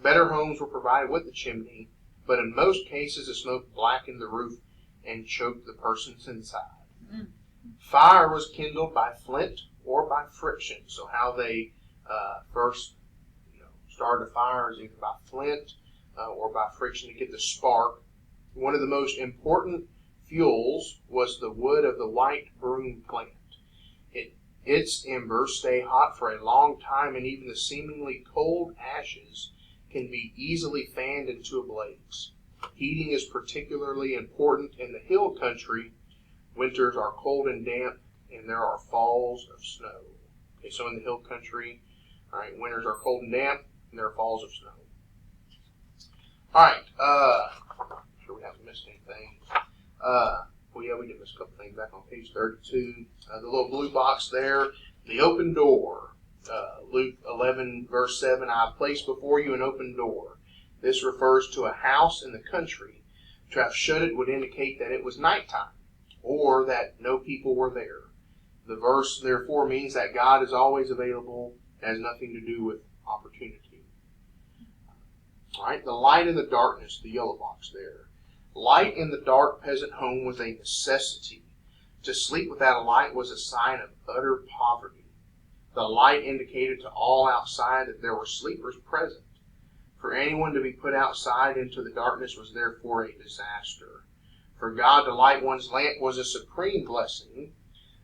Better homes were provided with the chimney, but in most cases the smoke blackened the roof and choked the persons inside. Fire was kindled by flint or by friction. So how they first started a fire is either by flint or by friction to get the spark. One of the most important fuels was the wood of the white broom plant. Its embers stay hot for a long time, and even the seemingly cold ashes can be easily fanned into a blaze. Heating is particularly important in the hill country. Winters are cold and damp, and there are falls of snow. Okay, so in the hill country, all right, winters are cold and damp, and there are falls of snow. All right, I'm sure we haven't missed anything. Well, yeah, we did miss a couple things back on page 32. The little blue box there, the open door. Luke 11, verse 7, I have placed before you an open door. This refers to a house in the country. To have shut it would indicate that it was nighttime, or that no people were there. The verse, therefore, means that God is always available. It has nothing to do with opportunity. All right, the light in the darkness, the yellow box there. Light in the dark peasant home was a necessity. To sleep without a light was a sign of utter poverty. The light indicated to all outside that there were sleepers present. For anyone to be put outside into the darkness was therefore a disaster. For God to light one's lamp was a supreme blessing.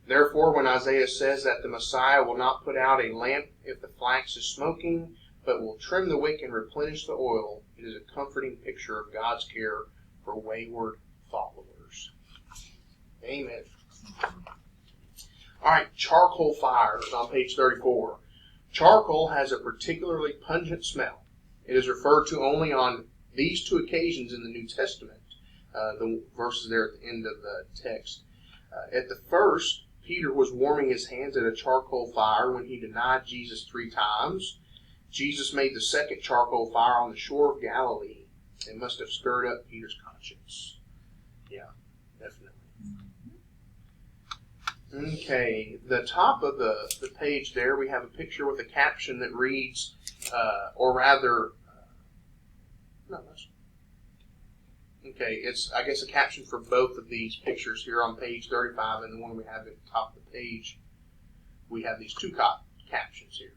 Therefore, when Isaiah says that the Messiah will not put out a lamp if the flax is smoking, but will trim the wick and replenish the oil, it is a comforting picture of God's care for wayward followers. Amen. All right, charcoal fires on page 34. Charcoal has a particularly pungent smell. It is referred to only on these two occasions in the New Testament. The verses there at the end of the text. At the first, Peter was warming his hands at a charcoal fire when he denied Jesus 3 times. Jesus made the second charcoal fire on the shore of Galilee. It must have stirred up Peter's conscience. Yeah, definitely. Okay, the top of the page there, we have a picture with a caption that reads, it's, I guess, a caption for both of these pictures here on page 35 and the one we have at the top of the page. We have these two captions here.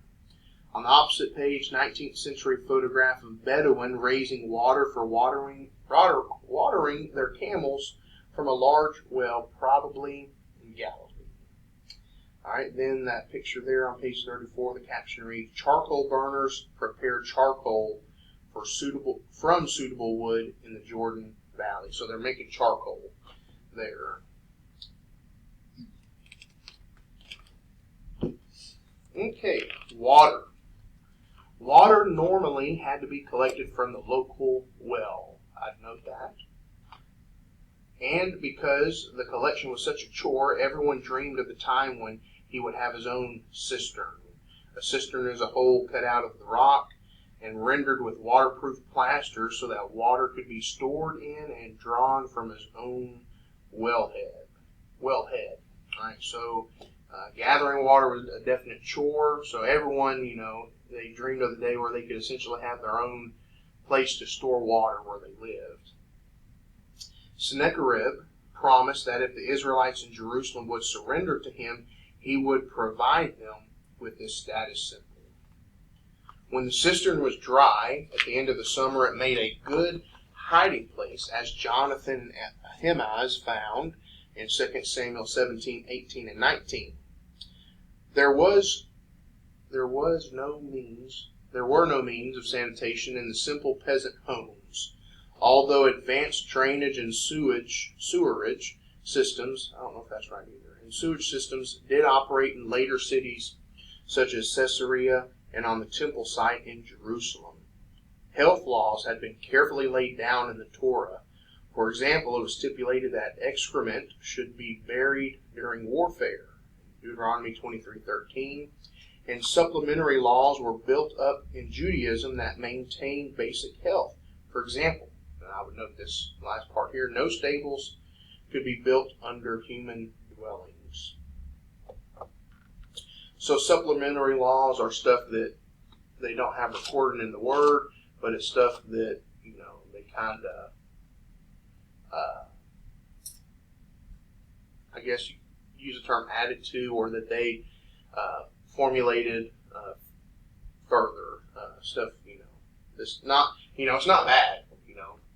On the opposite page, 19th century photograph of Bedouin raising water for watering their camels from a large well, probably in Galilee. All right, then that picture there on page 34, the caption reads, charcoal burners prepare charcoal from suitable wood in the Jordan Valley. So they're making charcoal there. Okay, water. Water normally had to be collected from the local well. I'd note that. And because the collection was such a chore, everyone dreamed of the time when he would have his own cistern. A cistern is a hole cut out of the rock and rendered with waterproof plaster so that water could be stored in and drawn from his own wellhead. All right, so gathering water was a definite chore. So everyone, they dreamed of the day where they could essentially have their own place to store water where they lived. Sennacherib promised that if the Israelites in Jerusalem would surrender to him, he would provide them with this status symbol. When the cistern was dry, at the end of the summer, it made a good hiding place, as Jonathan and Ahimaaz found in 2 Samuel 17, 18, and 19. There were no means of sanitation in the simple peasant homes. Although advanced drainage and sewerage systems, I don't know if that's right either, and sewage systems did operate in later cities such as Caesarea and on the temple site in Jerusalem. Health laws had been carefully laid down in the Torah. For example, it was stipulated that excrement should be buried during warfare, Deuteronomy 23:13, and supplementary laws were built up in Judaism that maintained basic health. For example, and I would note this last part here, no stables could be built under human dwellings. So supplementary laws are stuff that they don't have recorded in the Word, but it's stuff that, they kind of, I guess you use the term added to, or that they formulated further stuff, it's not, it's not bad,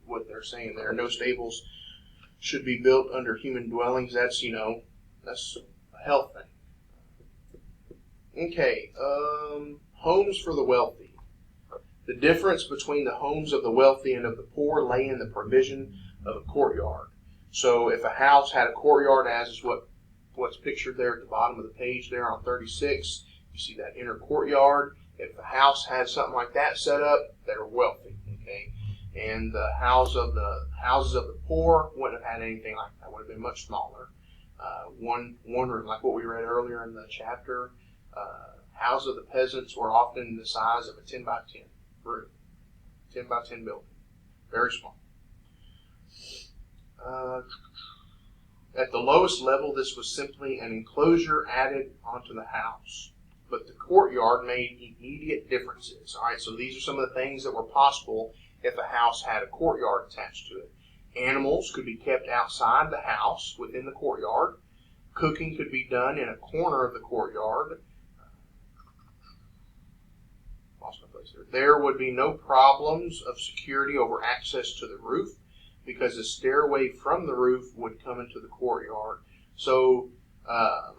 what they're saying there. No stables should be built under human dwellings. That's, that's a health thing. Okay, homes for the wealthy. The difference between the homes of the wealthy and of the poor lay in the provision of a courtyard. So if a house had a courtyard, as is what's pictured there at the bottom of the page there on 36, you see that inner courtyard. If a house had something like that set up, they were wealthy. Okay, and the houses of the poor wouldn't have had anything like that. Would have been much smaller. One room, like what we read earlier in the chapter, Houses of the peasants were often the size of a 10 by 10 room, 10 by 10 building, very small. At the lowest level, this was simply an enclosure added onto the house. But the courtyard made immediate differences. All right, so these are some of the things that were possible if a house had a courtyard attached to it. Animals could be kept outside the house within the courtyard. Cooking could be done in a corner of the courtyard. Lost my place there. There would be no problems of security over access to the roof, because the stairway from the roof would come into the courtyard. So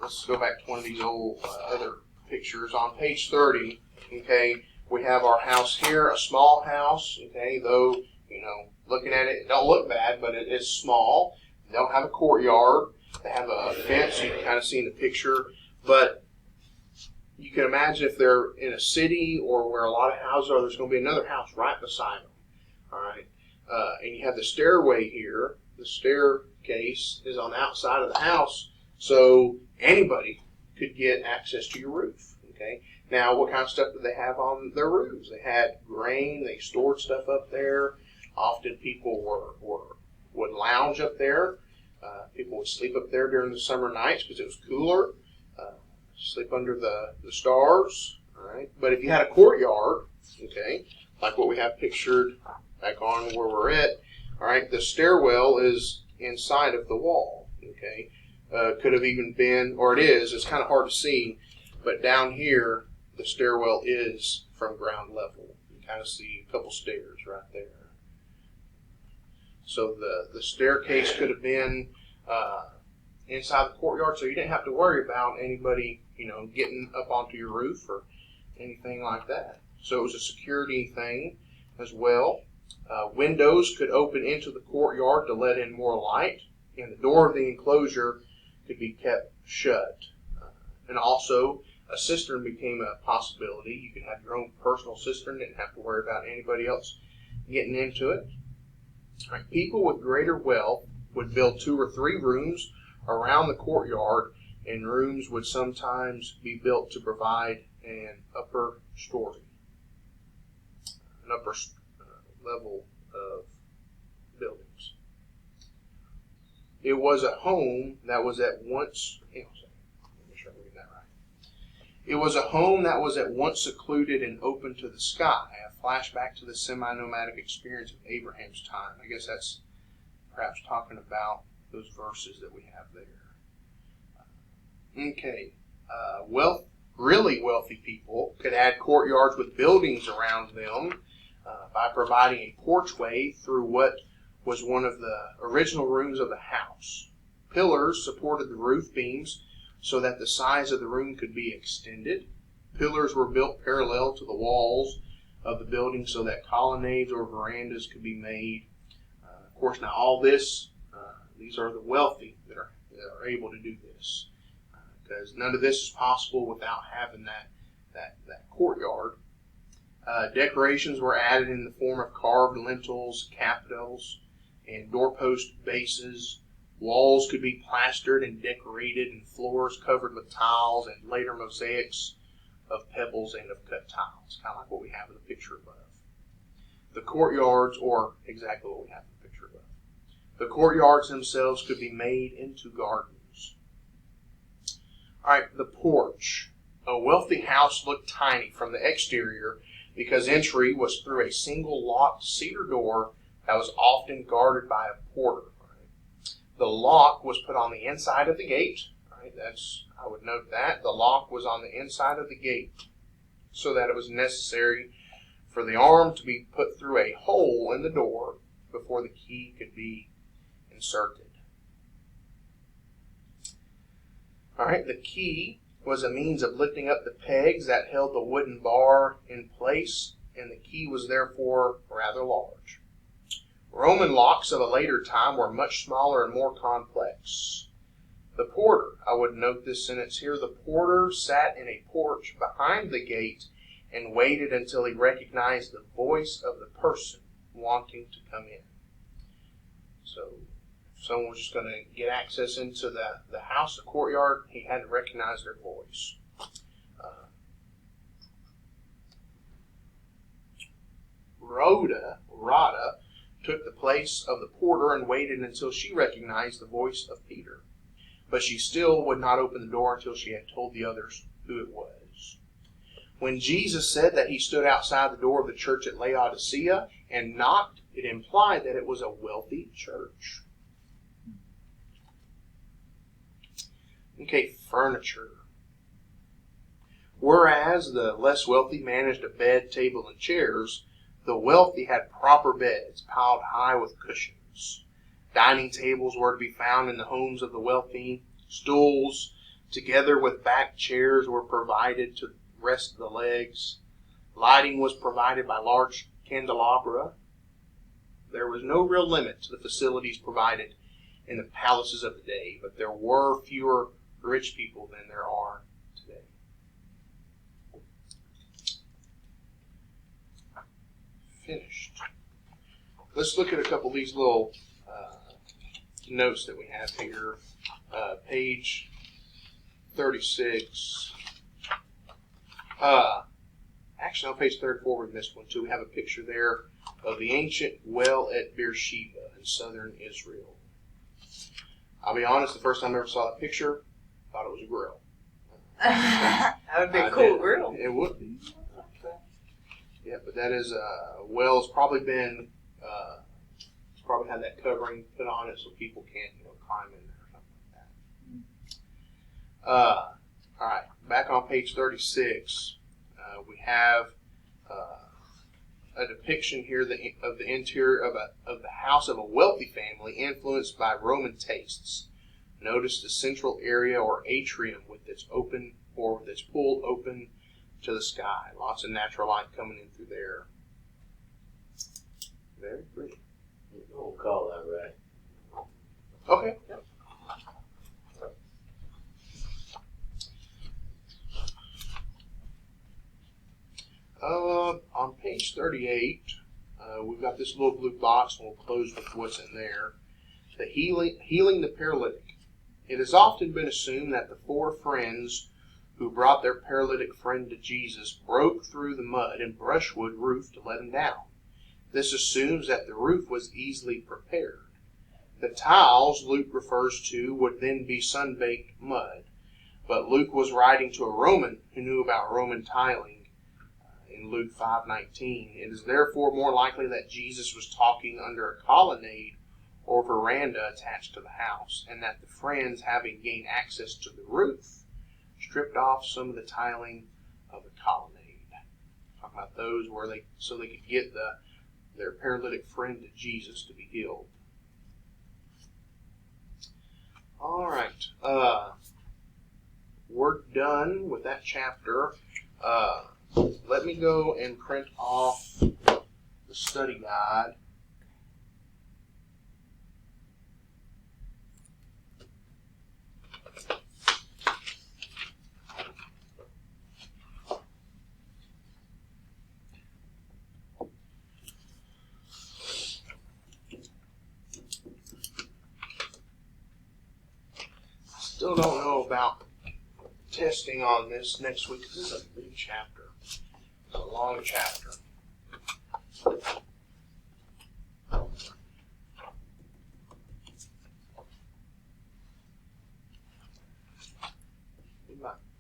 let's go back to one of these old other pictures. On page 30, okay, we have our house here, a small house, okay, though, looking at it, it don't look bad, but it is small. They don't have a courtyard. They have a fence, you can kind of see in the picture. But you can imagine if they're in a city or where a lot of houses are, there's going to be another house right beside them, all right? And you have the stairway here. The staircase is on the outside of the house, so anybody could get access to your roof. Okay. Now, what kind of stuff did they have on their roofs? They had grain. They stored stuff up there. Often people would lounge up there. People would sleep up there during the summer nights because it was cooler. Sleep under the stars. All right. But if you had a courtyard, okay, like what we have pictured back on where we're at, all right, the stairwell is inside of the wall, okay? Could have even been, or it is, it's kind of hard to see, but down here, the stairwell is from ground level. You kind of see a couple stairs right there. So the staircase could have been inside the courtyard, so you didn't have to worry about anybody, getting up onto your roof or anything like that. So it was a security thing as well. Windows could open into the courtyard to let in more light, and the door of the enclosure could be kept shut. And also, a cistern became a possibility. You could have your own personal cistern, didn't have to worry about anybody else getting into it. All right, people with greater wealth would build 2 or 3 rooms around the courtyard, and rooms would sometimes be built to provide an upper story, an upper level of buildings. It was a home that was at once, make sure I'm reading that right. It was a home that was at once secluded and open to the sky. A flashback to the semi-nomadic experience of Abraham's time. I guess that's perhaps talking about those verses that we have there. Okay, really wealthy people could add courtyards with buildings around them by providing a porchway through what was one of the original rooms of the house. Pillars supported the roof beams so that the size of the room could be extended. Pillars were built parallel to the walls of the building so that colonnades or verandas could be made. Of course, now all this, these are the wealthy that are able to do this, because none of this is possible without having that courtyard. Decorations were added in the form of carved lintels, capitals, and doorpost bases. Walls could be plastered and decorated, and floors covered with tiles, and later mosaics of pebbles and of cut tiles, kind of like what we have in the picture above. The courtyards, or exactly what we have in the picture above. The courtyards themselves could be made into gardens. All right, the porch. A wealthy house looked tiny from the exterior because entry was through a single locked cedar door that was often guarded by a porter. Right? The lock was put on the inside of the gate. Right? I would note that. The lock was on the inside of the gate so that it was necessary for the arm to be put through a hole in the door before the key could be inserted. All right, the key was a means of lifting up the pegs that held the wooden bar in place, and the key was therefore rather large. Roman locks of a later time were much smaller and more complex. The porter, I would note this sentence here, the porter sat in a porch behind the gate and waited until he recognized the voice of the person wanting to come in. So if someone was just going to get access into the house, the courtyard, he had to recognize their voice. Rhoda took the place of the porter and waited until she recognized the voice of Peter. But she still would not open the door until she had told the others who it was. When Jesus said that he stood outside the door of the church at Laodicea and knocked, it implied that it was a wealthy church. Okay, furniture. Whereas the less wealthy managed a bed, table, and chairs, the wealthy had proper beds piled high with cushions. Dining tables were to be found in the homes of the wealthy. Stools, together with back chairs, were provided to rest the legs. Lighting was provided by large candelabra. There was no real limit to the facilities provided in the palaces of the day, but there were fewer rich people than there are today. Finished. Let's look at a couple of these little notes that we have here. Page 36. Actually, on page 34, we missed one too. We have a picture there of the ancient well at Beersheba in southern Israel. I'll be honest, the first time I ever saw that picture, I thought it was a grill. That would be a cool grill. It would be. Yeah, but that is a well. It's probably been, it's probably had that covering put on it so people can't, climb in there or something like that. All right, back on page 36, we have a depiction here of the interior of the house of a wealthy family influenced by Roman tastes. Notice the central area or atrium with its pool open to the sky. Lots of natural light coming in through there. Very pretty. You don't call that right. Okay. Yep. On page 38, we've got this little blue box, and we'll close with what's in there. The healing the paralytic. It has often been assumed that the four friends who brought their paralytic friend to Jesus broke through the mud and brushwood roof to let him down. This assumes that the roof was easily prepared. The tiles Luke refers to would then be sun-baked mud, but Luke was writing to a Roman who knew about Roman tiling in Luke 5:19. It is therefore more likely that Jesus was talking under a colonnade or veranda attached to the house, and that the friends, having gained access to the roof, stripped off some of the tiling of the colonnade. Talking about those so they could get their paralytic friend to Jesus to be healed. All right, we're done with that chapter. Let me go and print off the study guide. Still don't know about testing on this next week. This is a big chapter. It's a long chapter.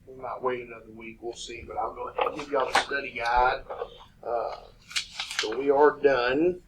We might wait another week. We'll see. But I'll go ahead and give y'all the study guide. So we are done.